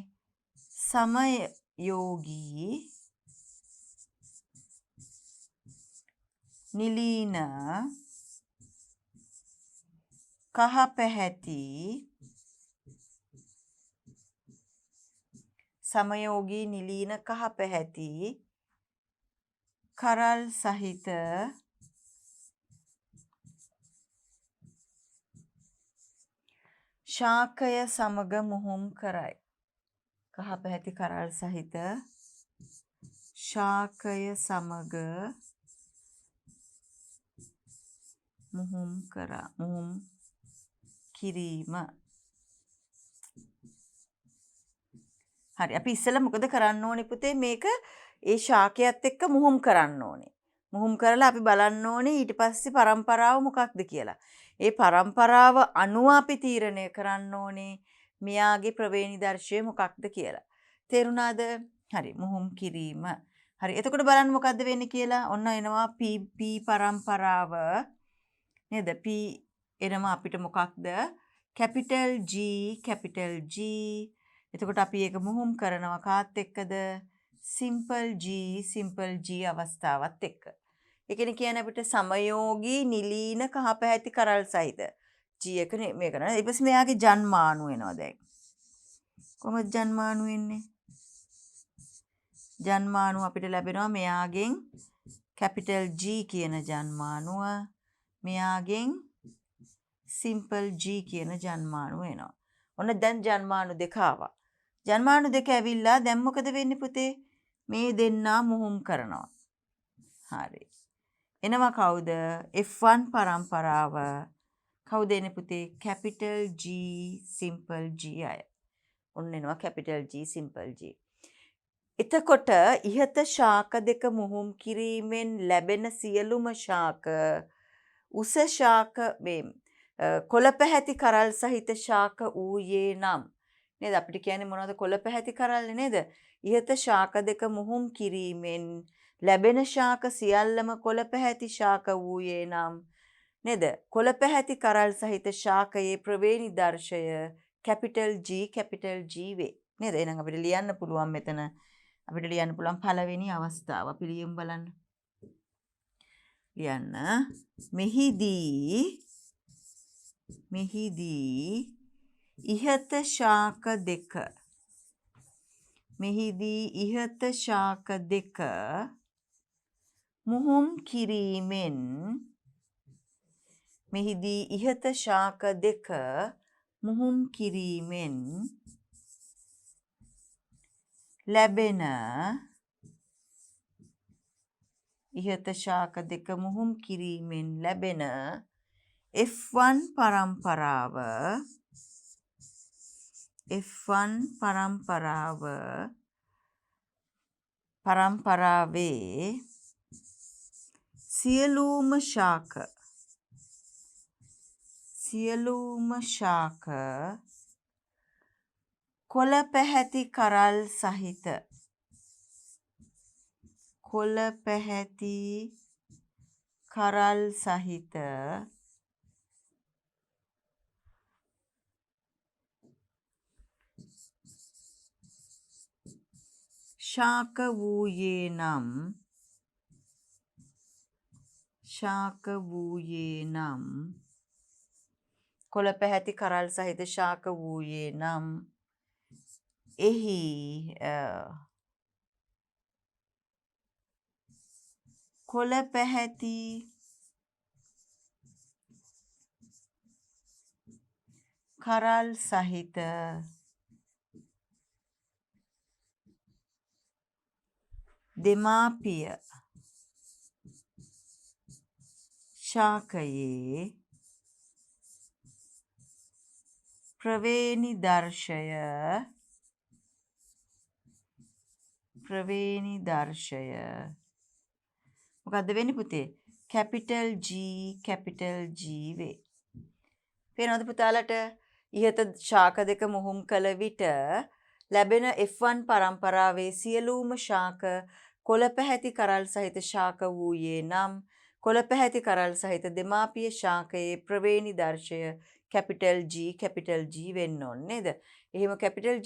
සමයෝගී නිලීන කහ පැහැති කරල් සහිත ශාකය සමග මුහුම් කරයි. කහ පැහැති කරල් සහිත ශාකය සමග මුහුම් කිරීම. හරි. අපි ඉස්සෙල්ලා මොකද කරන්න ඕනේ පුතේ? මේක ඒ ශාකයත් එක්ක මුහුම් කරන්න ඕනේ. මුහුම් කරලා අපි බලන්න ඕනේ ඊට පස්සේ පරම්පරාව මොකක්ද කියලා. ඒ පරම්පරාව අනුව අපි තීරණය කරන්න ඕනේ මෙයාගේ ප්‍රවේණි දර්ශය මොකක්ද කියලා. තේරුණාද? හරි. මුහුම් කිරීම. හරි. එතකොට බලන්න මොකද්ද වෙන්නේ කියලා. ඔන්න එනවා P පරම්පරාව. නේද? P එනවා අපිට මොකක්ද? Capital G. එතකොට අපි ඒක මුහුම් කරනවා කාත් එක්කද? සිම්පල් G අවස්ථාවත් එක්ක. ඒ කියන්නේ අපිට සමයෝගී නිලීන කහ පැහැති කරල් සහිත G එක මේක නේද? ඊපස් මෙයාගේ ජන්මාණු එනවා දැන්. කොහොමද ජන්මාණු එන්නේ? ජන්මාණු අපිට ලැබෙනවා මෙයාගෙන් කැපිටල් G කියන ජන්මාණුව, මෙයාගෙන් සිම්පල් G කියන ජන්මාණුව එනවා. ඔන්න දැන් ජන්මාණු දෙක ආවා. ජන්මාණු දෙක ඇවිල්ලා දැන් මොකද වෙන්නේ පුතේ? මේ දෙන්නා මුහුම් කරනවා. හරි. එනවා කවුද? F1 පරම්පරාව. කවුද එන්නේ පුතේ? කැපිටල් G සිම්පල් G අය. ඔන්න එනවා කැපිටල් G සිම්පල් G. එතකොට ඉහත ශාක දෙක මුහුම් කිරීමෙන් ලැබෙන සියලුම ශාක උස ශාක කොළ පැහැති කරල් සහිත ශාක ඌයේ නම් නේද? අපිට කියන්නේ මොනවද? කොළ පැහැති කරල් නේද? ඉහත ශාක දෙක මුහුම් කිරීමෙන් ලැබෙන ශාක සියල්ලම කොළ පැහැති ශාක ඌයේ නම් නේද? කොළ පැහැති කරල් සහිත ශාකයේ ප්‍රවේණි දර්ශය කැපිටල් G වේ. නේද? එහෙනම් අපිට ලියන්න පුළුවන් මෙතන. අපිට ලියන්න පුළුවන් පළවෙනි අවස්ථාව. අපි ලියමු බලන්න. ලියන්න. මෙහිදී ඉහත ශාක දෙක මුහුම් කිරීමෙන් මුහුම් කිරීමෙන් ලැබෙන ඉහත ශාක දෙක මුහුම් කිරීමෙන් ලැබෙන F1 පරම්පරාවේ සියලුම ශාක කොළ පැහැති කරල් සහිත ශාක වූයේ නම් කොළ පැහැති කරල් සහිත ශාක වූයේ නම් එහි කොළ පැහැති කරල් සහිත දෙමාපිය ශාකයේ ප්‍රවේණි දර්ශය මොකද්ද වෙන්නේ පුතේ? කැපිටල් G වේ. පේනවද පුතාලට? ඉහත ශාක දෙක මුහුම් කළ විට ලැබෙන F1 පරම්පරාවේ සියලුම ශාක කොළ පැහැති කරල් සහිත ශාක වූයේ නම් කොළ පැහැති කරල් සහිත දෙමාපිය ශාකයේ ප්‍රවේණි දර්ශය කැපිටල් G වෙන්න ඕනේ නේද? එහෙම කැපිටල්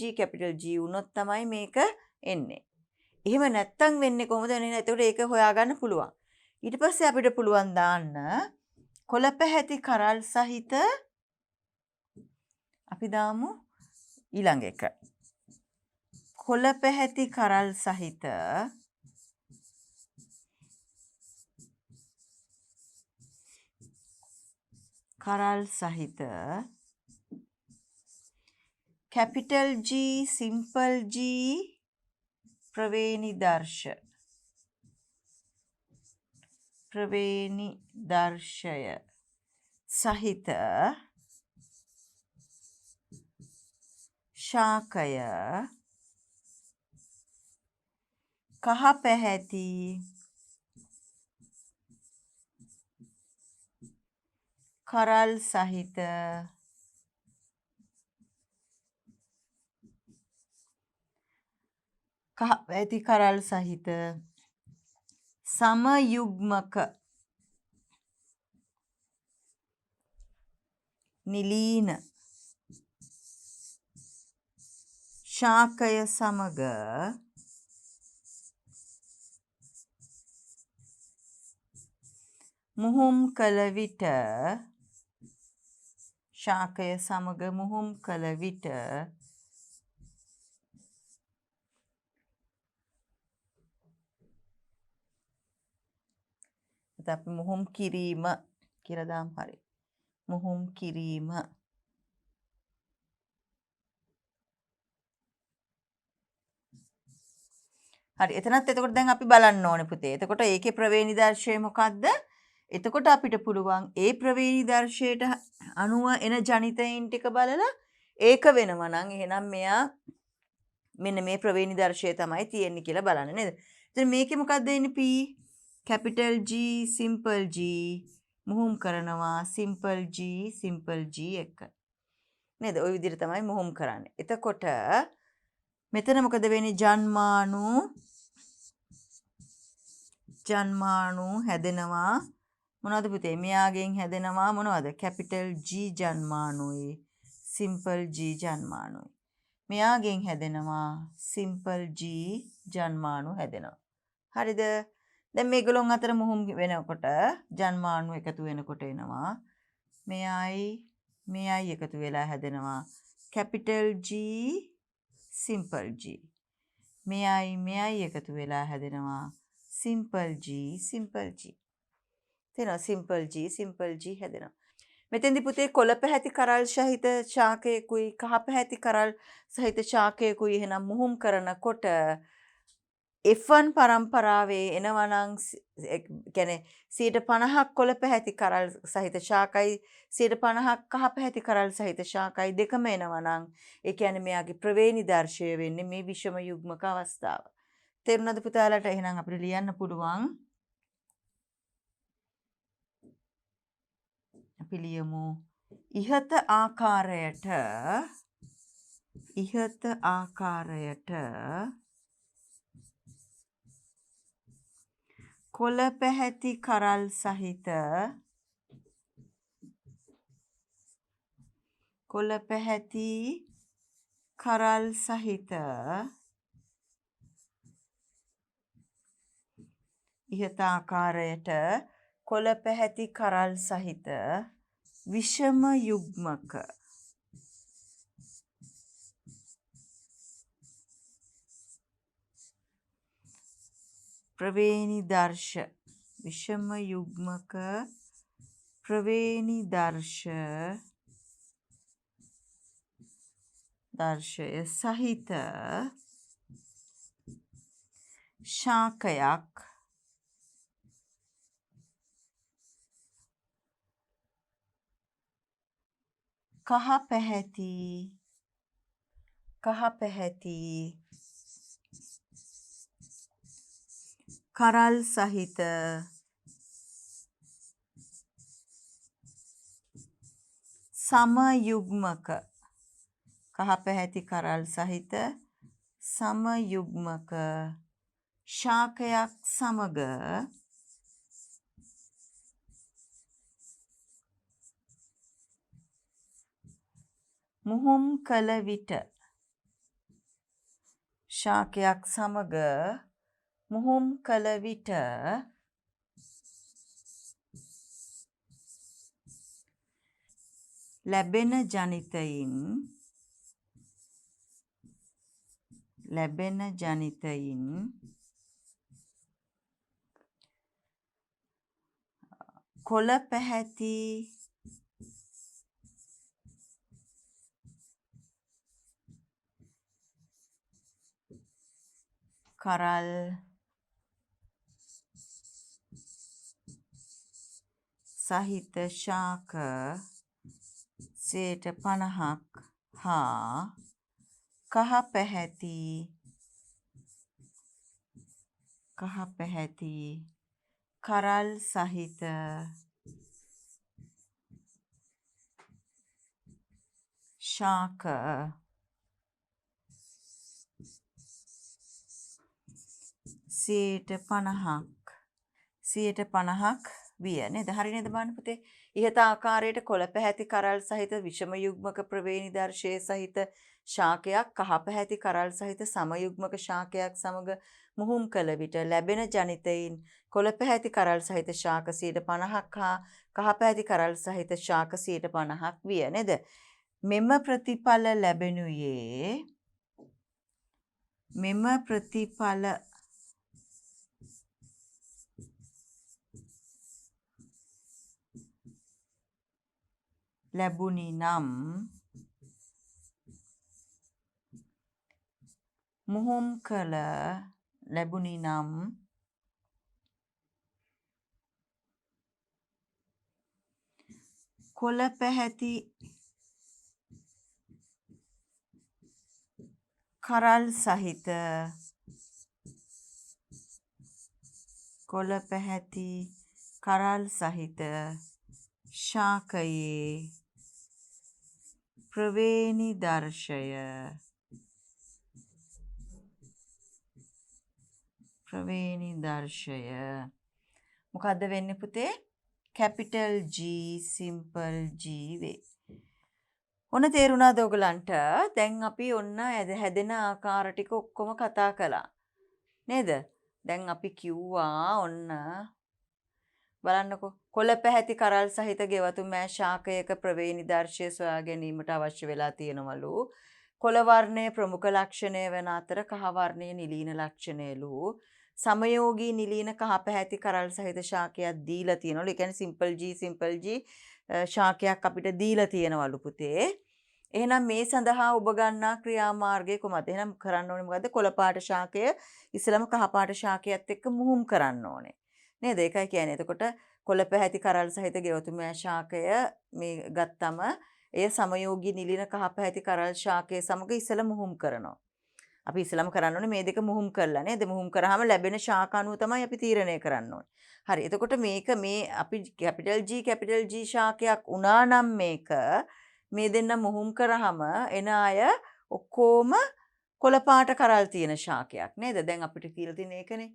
G වුණොත් තමයි මේක එන්නේ. එහෙම නැත්තම් වෙන්නේ කොහොමද? එතකොට ඒක හොයාගන්න පුළුවන්. ඊට පස්සේ අපිට පුළුවන් දාන්න කොළ පැහැති කරල් සහිත අපි දාමු ඊළඟ එක. කොළ පැහැති කරල් සහිත කැපිටල් G සිම්පල් G ප්‍රවේණි දර්ශය සහිත ශාකය කහ පැහැති කරල් සහිත සමයුග්මක නිලීන ශාකය සමග මුහුම් කළ විට අපි මුහුම් කිරීම කියලා දාමු. හරි. මුහුම් කිරීම හරි. එතනත් එතකොට දැන් අපි බලන්න ඕනේ පුතේ. එතකොට ඒකේ ප්‍රවේණි දර්ශය මොකද්ද? එතකොට අපිට පුළුවන් ඒ ප්‍රවේණි දර්ශයට අනුව එන ජනිතයින් ටික බලලා ඒක වෙනවා නම් එහෙනම් මෙයා මෙන්න මේ ප්‍රවේණි දර්ශය තමයි තියෙන්නේ කියලා බලන්න නේද? එතන මේකේ මොකක්ද එන්නේ P capital G simple G මුහුම් කරනවා සිම්පල් G එක. නේද? ওই විදිහට තමයි මුහුම් කරන්නේ. එතකොට මෙතන මොකද වෙන්නේ? ජන්මාණු හැදෙනවා. මොනවද පුතේ? මෙයාගෙන් හැදෙනවා මොනවද? කැපිටල් G ජන්මාණුයි සිම්පල් G ජන්මාණුයි. මෙයාගෙන් හැදෙනවා සිම්පල් G ජන්මාණු හැදෙනවා. හරිද? දැන් මේගොල්ලොන් අතර මුහුම් වෙනකොට ජන්මාණු එකතු වෙනකොට එනවා මෙයයි එකතු වෙලා හැදෙනවා කැපිටල් G සිම්පල් G. මෙයයි එකතු වෙලා හැදෙනවා සිම්පල් G. තේරෙනවද? සිම්පල් G හැදෙනවා. මෙතෙන්දි පුතේ කොළ පැහැති කරල් සහිත ශාකයකුයි කහ පැහැති කරල් සහිත ශාකයකුයි එහෙනම් මුහුම් කරනකොට F1 පරම්පරාවේ එනවා නම් කියන්නේ 50ක් කොළ පැහැති කරල් සහිත ශාකයි 50ක් කහ පැහැති කරල් සහිත ශාකයි දෙකම එනවා නම් ඒ කියන්නේ මෙයාගේ ප්‍රවේණිදර්ශය වෙන්නේ මේ විෂම යුග්මක අවස්ථාව. තේරුණාද පුතාලට? එහෙනම් අපිට ලියන්න පුළුවන්. අපි ලියමු ඉහත ආකාරයට කොළ පැහැති කරල් සහිත ඉහත ආකාරයට කොළ පැහැති කරල් සහිත විෂම යුග්මක ප්‍රවේණිදර්ශ විෂම යුග්මක දර්ශය සහිත ශාකයක් කහ පැහැති කරල් සහිත සමයුග්මක කහ පැහැති කරල් සහිත සමයුග්මක ශාකයක් සමග මුහුම් කළ විට ලැබෙන ජනිතයින් කොළ පැහැති කරල් සහිත ශාක 50ක් හා කහ පැහැති කරල් සහිත ශාක 50ක් විය නේද? හරි නේද බලන්න පුතේ? ඉහත ආකාරයට කොළ පැහැති කරල් සහිත විෂම යුග්මක ප්‍රවේණිදර්ශයේ සහිත ශාකයක් කහ පැහැති කරල් සහිත සමයුග්මක ශාකයක් සමග මුහුම් කළ විට ලැබෙන ජනිතයින් කොළ පැහැති කරල් සහිත ශාක 50ක් හා කහ පැහැති කරල් සහිත ශාක 50ක් විය නේද? මෙම ප්‍රතිඵල ලැබෙනුයේ ලැබුණි නම් කොළ පැහැති කරල් සහිත ශාකයේ ප්‍රවේණිදර්ශය මොකද්ද වෙන්නේ පුතේ? කැපිටල් G සිම්පල් G වේ. ඔන්න තේරුණාද ඔයගලන්ට? දැන් අපි ඔන්න හැදෙන ආකාර ටික ඔක්කොම කතා කළා. නේද? දැන් අපි කිව්වා ඔන්න බලන්නකෝ කොළ පැහැති කරල් සහිත ගෙවතු මෑ ශාකයක ප්‍රවේණිදර්ශය සොයා ගැනීමට අවශ්‍ය වෙලා තියෙනවලු. කොළ වර්ණයේ ප්‍රමුඛ ලක්ෂණය වන අතර කහ වර්ණයේ නිලීන ලක්ෂණයලු. සමයෝගී නිලීන කහ පැහැති කරල් සහිත ශාකයක් දීලා තියෙනවලු. ඒ කියන්නේ සිම්පල් G ශාකයක් අපිට දීලා තියෙනවලු පුතේ. එහෙනම් මේ සඳහා ඔබ ගන්නා ක්‍රියාමාර්ගය කොහොමද? එහෙනම් කරන්න ඕනේ මොකද්ද? කොළ පාට ශාකය ඉස්සලම කහ පාට ශාකයත් එක්ක මුහුම් කරන්න ඕනේ. නේද? ඒකයි කියන්නේ. එතකොට කොළ පැහැති කරල් සහිත ගෙවතුමෑ ශාකය මේ ගත්තම එය සමයෝගී නිලින කහ පැහැති කරල් ශාකය සමග ඉස්සල මුහුම් කරනවා. අපි ඉස්සලම කරන්න ඕනේ මේ දෙක මුහුම් කරලා නේද? මුහුම් කරාම ලැබෙන ශාක අණුව තමයි අපි තීරණය කරන්න ඕනේ. හරි. එතකොට මේක මේ අපි කැපිටල් G ශාකයක් වුණා නම් මේක මේ දෙන්න මුහුම් කරාම එන අය ඔක්කොම කොළ පාට කරල් තියෙන ශාකයක් නේද? දැන් අපිට කියලා තියෙන ඒකනේ.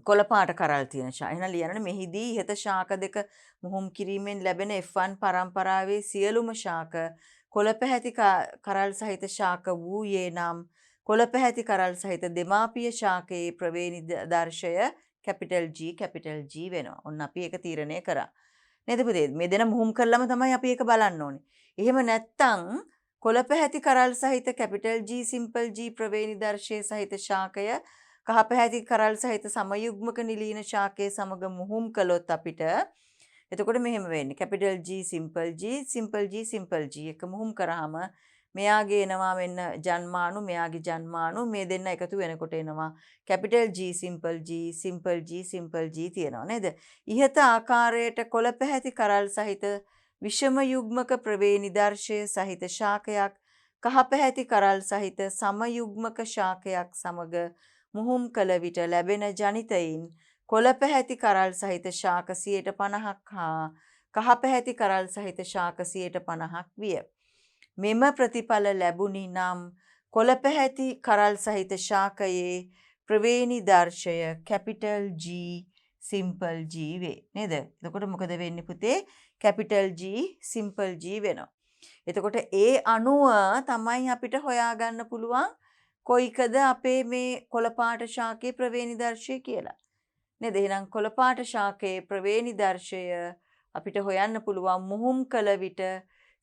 කොළ පාට කරල් තියෙන ශාක. එහෙනම් ලියන්න මෙහිදී ඉහත ශාක දෙක මුහුම් කිරීමෙන් ලැබෙන F1 පරම්පරාවේ සියලුම ශාක කොළ පැහැති කරල් සහිත ශාක වූයේ නම් කොළ පැහැති කරල් සහිත දෙමාපිය ශාකයේ ප්‍රවේණි දර්ශය කැපිටල් G වෙනවා. ඔන්න අපි ඒක තීරණය කරා. නේද පුතේ? මේ දෙන මුහුම් කළාම තමයි අපි ඒක බලන්න ඕනේ. එහෙම නැත්තම් කොළ පැහැති කරල් සහිත කැපිටල් G සිම්පල් G ප්‍රවේණි දර්ශය සහිත ශාකය කහ පැහැති කරල් සහිත සමයුග්මක නිලීන ශාකයේ සමග මුහුම් කළොත් අපිට එතකොට මෙහෙම වෙන්නේ. කැපිටල් G සිම්පල් G එක මුහුම් කරාම මෙයාගේ එනවා මෙන්න ජන්මාණු මෙයාගේ ජන්මාණු මේ දෙන්න එකතු වෙනකොට එනවා කැපිටල් G සිම්පල් G තියෙනවා නේද? ඉහත ආකාරයට කොළ පැහැති කරල් සහිත විෂම යුග්මක ප්‍රවේණි දර්ශය සහිත ශාකයක් කහ පැහැති කරල් සහිත සමයුග්මක ශාකයක් සමග මුහුම් කළ විට ලැබෙන ජනිතයින් කොළ පැහැති කරල් සහිත ශාක 50% හා කහ පැහැති කරල් සහිත ශාක 50% විය. මෙම ප්‍රතිඵල ලැබුණි නම් කොළ පැහැති කරල් සහිත ශාකයේ ප්‍රවේණි දර්ශය කැපිටල් G සිම්පල් G වේ නේද? එතකොට මොකද වෙන්නේ පුතේ? කැපිටල් G සිම්පල් G වෙනවා. එතකොට ඒ අණුව තමයි අපිට හොයාගන්න පුළුවන් කොයිකද අපේ මේ කොළ පාට ශාකයේ ප්‍රවේණි දර්ශය කියලා. නේද? එහෙනම් කොළ පාට ශාකයේ ප්‍රවේණි දර්ශය අපිට හොයන්න පුළුවන් මුහුම් කළ විට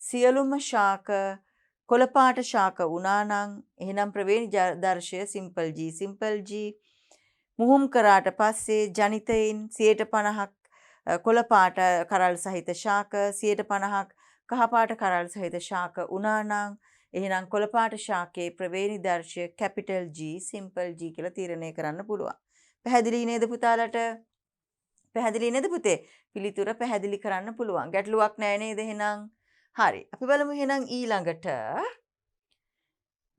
සියලුම ශාක කොළ පාට ශාක වුණා නම් එහෙනම් ප්‍රවේණි දර්ශය සිම්පල් G මුහුම් කරාට පස්සේ ජනිතයින් 50% කොළ පාට කරල් සහිත ශාක 50% කහ පාට කරල් සහිත ශාක වුණා නම් එහෙනම් කොළ පාට ශාකයේ ප්‍රවේණි දර්ශය කැපිටල් G සිම්පල් G කියලා තීරණය කරන්න පුළුවන්. පැහැදිලි නේද පුතාලට? පැහැදිලි නේද පුතේ? පිළිතුර පැහැදිලි කරන්න පුළුවන්. ගැටලුවක් නැහැ නේද එහෙනම්? හරි. අපි බලමු එහෙනම් ඊළඟට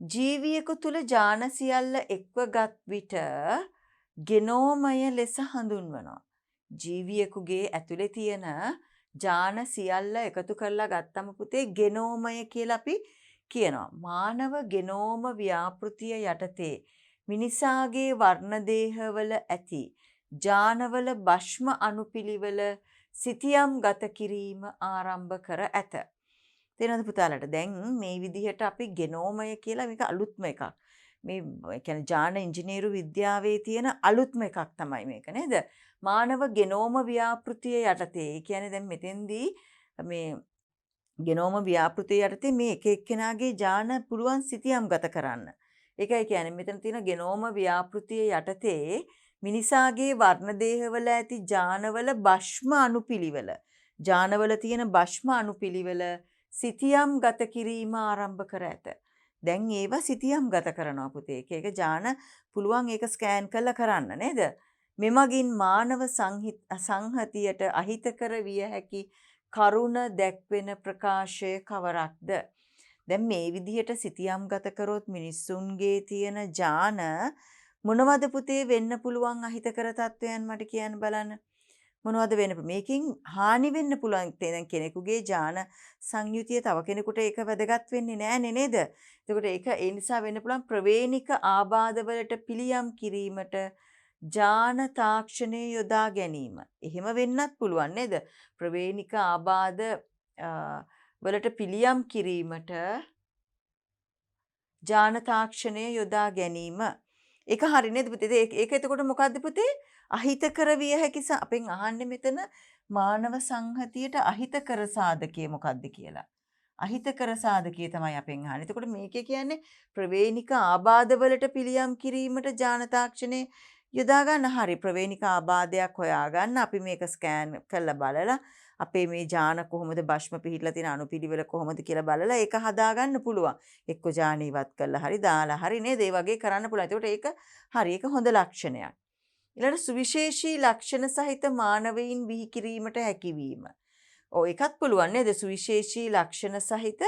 ජීවියෙකු තුල ජාන සියල්ල එක්වගත් විට ගෙනෝමය ලෙස හඳුන්වනවා. ජීවියෙකුගේ ඇතුලේ තියෙන ජාන සියල්ල එකතු කරලා ගත්තම පුතේ ගෙනෝමය කියලා අපි කියනවා. මානව ගෙනෝම ව්‍යාපෘතිය යටතේ මිනිසාගේ වර්ණ දේහවල ඇති ජානවල භස්ම අණුපිළිවෙල සිතියම් ගත කිරීම ආරම්භ කර ඇත. තේරෙනවද පුතාලට? දැන් මේ විදිහට අපි ගෙනෝමය කියලා මේක අලුත්ම එකක්. මේ කියන්නේ ජාන ඉංජිනේරු විද්‍යාවේ තියෙන අලුත්ම එකක් තමයි මේක නේද? මානව ගෙනෝම ව්‍යාපෘතිය යටතේ. ඒ කියන්නේ දැන් මෙතෙන්දී මේ ගෙනෝම ව්‍යාපෘතිය යටතේ මේ එක එක්කෙනාගේ ජාන පුළුවන් සිතියම් ගත කරන්න. ඒකයි කියන්නේ මෙතන තියෙන ගෙනෝම ව්‍යාපෘතිය යටතේ මිනිසාගේ වර්ණ දේහවල ඇති ජානවල භස්ම අණුපිළිවෙල ජානවල තියෙන භස්ම අණුපිළිවෙල සිතියම් ගත කිරීම ආරම්භ කර ඇත. දැන් ඒවා සිතියම් ගත කරනවා පුතේ. එක ජාන පුළුවන් ඒක ස්කෑන් කරලා කරන්න නේද? මෙමගින් මානව සංහතියට අහිතකර විය හැකි කරුණ දැක්වෙන ප්‍රකාශය කවරක්ද? දැන් මේ විදිහට සිතියම් ගත කරොත් මිනිස්සුන්ගේ තියෙන ජාන මොනවද පුතේ වෙන්න පුළුවන් අහිතකර තත්වයන් මට කියන්න බලන්න. මොනවද වෙන්න මේකෙන් හානි වෙන්න පුළුවන්. දැන් කෙනෙකුගේ ජාන සංයුතිය තව කෙනෙකුට ඒක වැදගත් වෙන්නේ නැහැ නේද? එතකොට ඒක ඒ නිසා වෙන්න පුළුවන් ප්‍රවේණික ආබාධවලට පිළියම් කිරීමට ජාන තාක්ෂණය යොදා ගැනීම. එහෙම වෙන්නත් පුළුවන් නේද? ප්‍රවේණික ආබාධ වලට පිළියම් කිරීමට ජාන තාක්ෂණය යොදා ගැනීම. ඒක හරි නේද පුතේ? ඒක එතකොට මොකද්ද පුතේ? අහිතකර විය හැකි අපෙන් අහන්නේ මෙතන මානව සංහතියට අහිතකර සාධකය මොකද්ද කියලා. අහිතකර සාධකය තමයි අපෙන් අහන්නේ. එතකොට මේකේ කියන්නේ ප්‍රවේණික ආබාධවලට පිළියම් කිරීමට ජාන තාක්ෂණය යොදා ගන්න. හරි. ප්‍රවේණික ආබාධයක් හොයාගන්න අපි මේක ස්කෑන් කරලා බලලා අපේ මේ ඥාන කොහොමද භස්ම පිහිටලා තියෙන අනුපිළිවෙල කොහොමද කියලා බලලා ඒක හදාගන්න පුළුවන්. එක්ක ඥාන ඉවත් කරලා හරි දාලා හරි නේද? ඒ වගේ කරන්න පුළුවන්. ඒකට ඒක හරි ඒක හොඳ ලක්ෂණයක්. ඊළඟට සුවිශේෂී ලක්ෂණ සහිත මානවයින් බිහි කිරීමට හැකියවීම. ඔව් ඒකත් පුළුවන් නේද? සුවිශේෂී ලක්ෂණ සහිත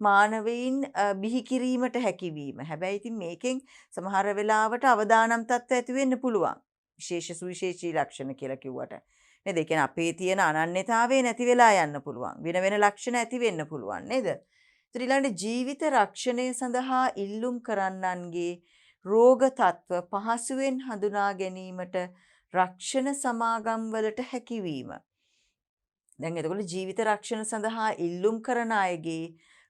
මානවයින් බිහි කිරීමට හැකියවීම. හැබැයි ඉතින් මේකෙන් සමහර වෙලාවට අවදානම් තත්ත්ව ඇති වෙන්න පුළුවන්. විශේෂ සුවිශේෂී ලක්ෂණ කියලා කිව්වට. නේද? ඒ කියන්නේ අපේ තියෙන අනන්‍යතාවය නැති වෙලා යන්න පුළුවන්. වෙන වෙන ලක්ෂණ ඇති වෙන්න පුළුවන් නේද? ඊළඟට ජීවිත රක්ෂණය සඳහා ඉල්ලුම් කරන්නන්ගේ රෝග තත්ත්ව පහසුවෙන් හඳුනා ගැනීමට රක්ෂණ සමාගම් වලට හැකියවීම. දැන් එතකොට ජීවිත රක්ෂණ සඳහා ඉල්ලුම් කරන අයගේ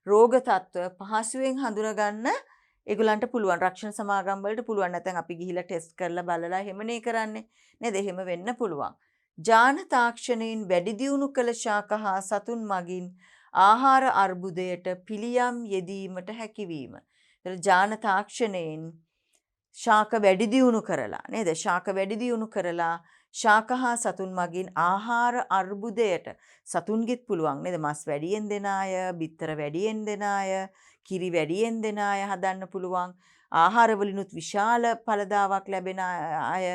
රෝග තත්ත්ව පහසුවෙන් හඳුනා ගන්න ඒගොල්ලන්ට පුළුවන්. රක්ෂණ සමාගම් වලට පුළුවන්. නැත්නම් අපි ගිහිල්ලා ටෙස්ට් කරලා බලලා එහෙමනේ කරන්නේ. නේද? එහෙම වෙන්න පුළුවන්. ඥාන තාක්ෂණයෙන් වැඩි දියුණු කළ ශාක හා සතුන් මගින් ආහාර අර්බුදයට පිළියම් යෙදීමට හැකියවීම. ඥාන තාක්ෂණයෙන් ශාක වැඩි දියුණු කරලා නේද? ශාක වැඩි දියුණු කරලා ශාක හා සතුන් මගින් ආහාර අර්බුදයට සතුන්ගෙත් පුළුවන් නේද? මස් වැඩියෙන් දෙන අය, බිත්තර වැඩියෙන් දෙන අය, කිරි වැඩියෙන් දෙන අය හදන්න පුළුවන්. ආහාර වලිනුත් විශාල ඵලදාවක් ලැබෙන අය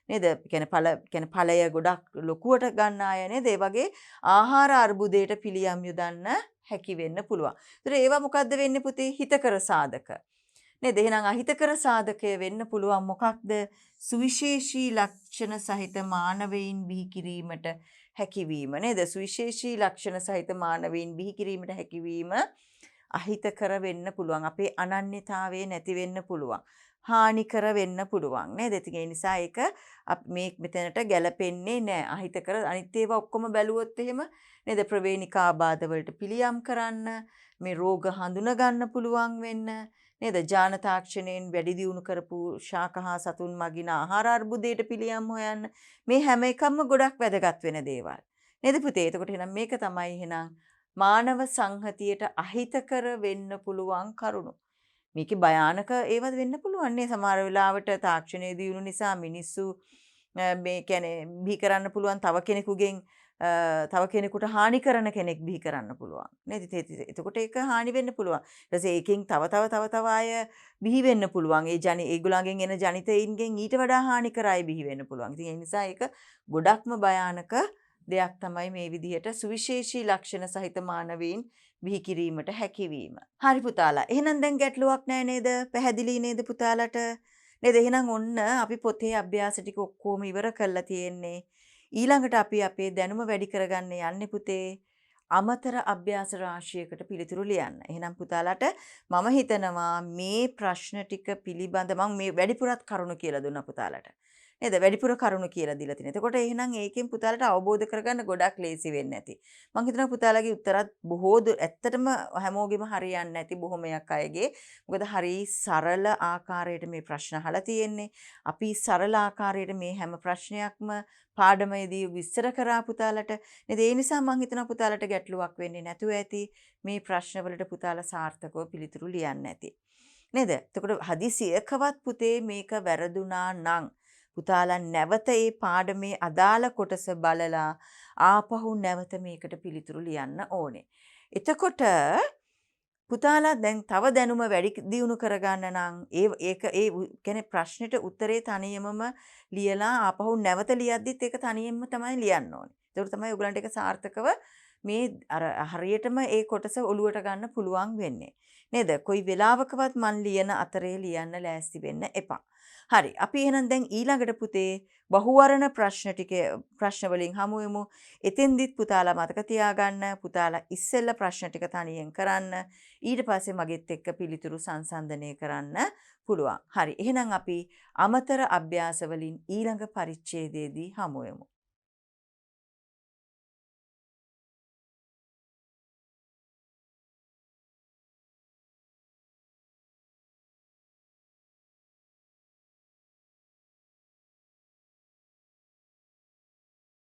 නේද? කියන්නේ ඵලය ගොඩක් ලොකුවට ගන්න අය නේද? ඒ වගේ ආහාර අර්බුදයට පිළියම් යොදන්න හැකි වෙන්න පුළුවන්. ඒතර ඒවා මොකද්ද වෙන්නේ පුතේ? හිතකර සාධක. නේද? එහෙනම් අහිතකර සාධකය වෙන්න පුළුවන් මොකක්ද? සුවිශේෂී ලක්ෂණ සහිත මානවයින් බිහි කිරීමට හැකියවීම නේද? සුවිශේෂී ලක්ෂණ සහිත මානවයින් බිහි කිරීමට හැකියවීම අහිතකර වෙන්න පුළුවන්. අපේ අනන්‍යතාවය නැති වෙන්න පුළුවන්. හානිකර වෙන්න පුළුවන් නේද? ඒ නිසා ඒක මේ මෙතනට ගැලපෙන්නේ නැහැ. අහිතකර අනිත් ඒවා ඔක්කොම බැලුවොත් එහෙම නේද? ප්‍රවේණික ආබාධ වලට පිළියම් කරන්න, මේ රෝග හඳුනා ගන්න පුළුවන් වෙන්න නේද? ඥාන තාක්ෂණයෙන් වැඩි දියුණු කරපු ශාක හා සතුන් මගින් ආහාර අර්බුදයට පිළියම් හොයන්න මේ හැම එකක්ම ගොඩක් වැදගත් වෙන දේවල්. නේද පුතේ? එතකොට එහෙනම් මේක තමයි එහෙනම් මානව සංහතියට අහිතකර වෙන්න පුළුවන් කරුණු. මේකේ භයානක ඒවා වෙන්න පුළුවන් නේ සමහර වෙලාවට තාක්ෂණයේ දියුණු නිසා මිනිස්සු මේ කියන්නේ බිහි කරන්න පුළුවන් තව කෙනෙකුගෙන් තව කෙනෙකුට හානි කරන කෙනෙක් බිහි කරන්න පුළුවන් නේද? එතකොට ඒක හානි වෙන්න පුළුවන්. ඊට පස්සේ ඒකෙන් තව අය බිහි වෙන්න පුළුවන්. ඒගොල්ලන්ගෙන් එන ජනිතයින්ගෙන් ඊට වඩා හානි කර අය බිහි වෙන්න පුළුවන්. ඉතින් ඒ නිසා ඒක ගොඩක්ම භයානක දෙයක් තමයි මේ විදිහට සුවිශේෂී ලක්ෂණ සහිත මානවීන් බිහි කිරීමට හැකියවීම. හරි පුතාලා. එහෙනම් දැන් ගැටලුවක් නැහැ නේද? පැහැදිලි නේද පුතාලට? නේද? එහෙනම් ඔන්න අපි පොතේ අභ්‍යාස ටික ඔක්කොම ඉවර කරලා තියෙන්නේ. ඊළඟට අපි අපේ දැනුම වැඩි කරගන්න යන්නේ පුතේ අමතර අභ්‍යාස රාශියකට පිළිතුරු ලියන්න. එහෙනම් පුතාලට මම හිතනවා මේ ප්‍රශ්න ටික පිළිබඳ මම මේ වැඩිපුරත් කරුණු කියලා දුන්නා පුතාලට. නේද? වැඩිපුර කරුණු කියලා දීලා තියෙනවා. එතකොට එහෙනම් ඒකෙන් පුතාලට අවබෝධ කරගන්න ගොඩක් ලේසි වෙන්නේ නැති. මම හිතනවා පුතාලගේ උත්තරත් ඇත්තටම හැමෝගෙම හරියන්නේ නැති බොහොමයක් අයගේ. මොකද හරි සරල ආකාරයට මේ ප්‍රශ්න අහලා තියෙන්නේ. අපි සරල ආකාරයට මේ හැම ප්‍රශ්නයක්ම පාඩමේදී විස්තර කරා පුතාලට. නේද? ඒ නිසා මම හිතනවා පුතාලට ගැටලුවක් වෙන්නේ නැතුව ඇති. මේ ප්‍රශ්නවලට පුතාලා සාර්ථකව පිළිතුරු ලියන්න ඇති. නේද? එතකොට හදිසියකවත් පුතේ මේක වැරදුනා නම් පුතාලා නැවත ඒ පාඩමේ අදාළ කොටස බලලා ආපහු නැවත මේකට පිළිතුරු ලියන්න ඕනේ. එතකොට පුතාලා දැන් තව දැනුම වැඩි දියුණු කරගන්න නම් ඒ කියන්නේ ප්‍රශ්නෙට උත්තරේ තනියමම ලියලා ආපහු නැවත ලියද්දිත් ඒක තනියම තමයි ලියන්න ඕනේ. ඒක තමයි ඔයගලන්ට ඒක සාර්ථකව මේ අර හරියටම ඒ කොටස ඔලුවට ගන්න පුළුවන් වෙන්නේ. නේද? කොයි වෙලාවකවත් මන් ලියන අතරේ ලියන්න ලෑස්ති වෙන්න එපා. හරි. අපි එහෙනම් දැන් ඊළඟට පුතේ බහුවර්ණ ප්‍රශ්න වලින් හමු වෙමු. එතෙන්දිත් පුතාලා මතක තියාගන්න පුතාලා ඉස්සෙල්ලා ප්‍රශ්න ටික තනියෙන් කරන්න. ඊට පස්සේ මගෙත් එක්ක පිළිතුරු සංසන්දනය කරන්න පුළුවන්. හරි. එහෙනම් අපි අමතර අභ්‍යාස වලින් ඊළඟ පරිච්ඡේදයේදී හමු වෙමු.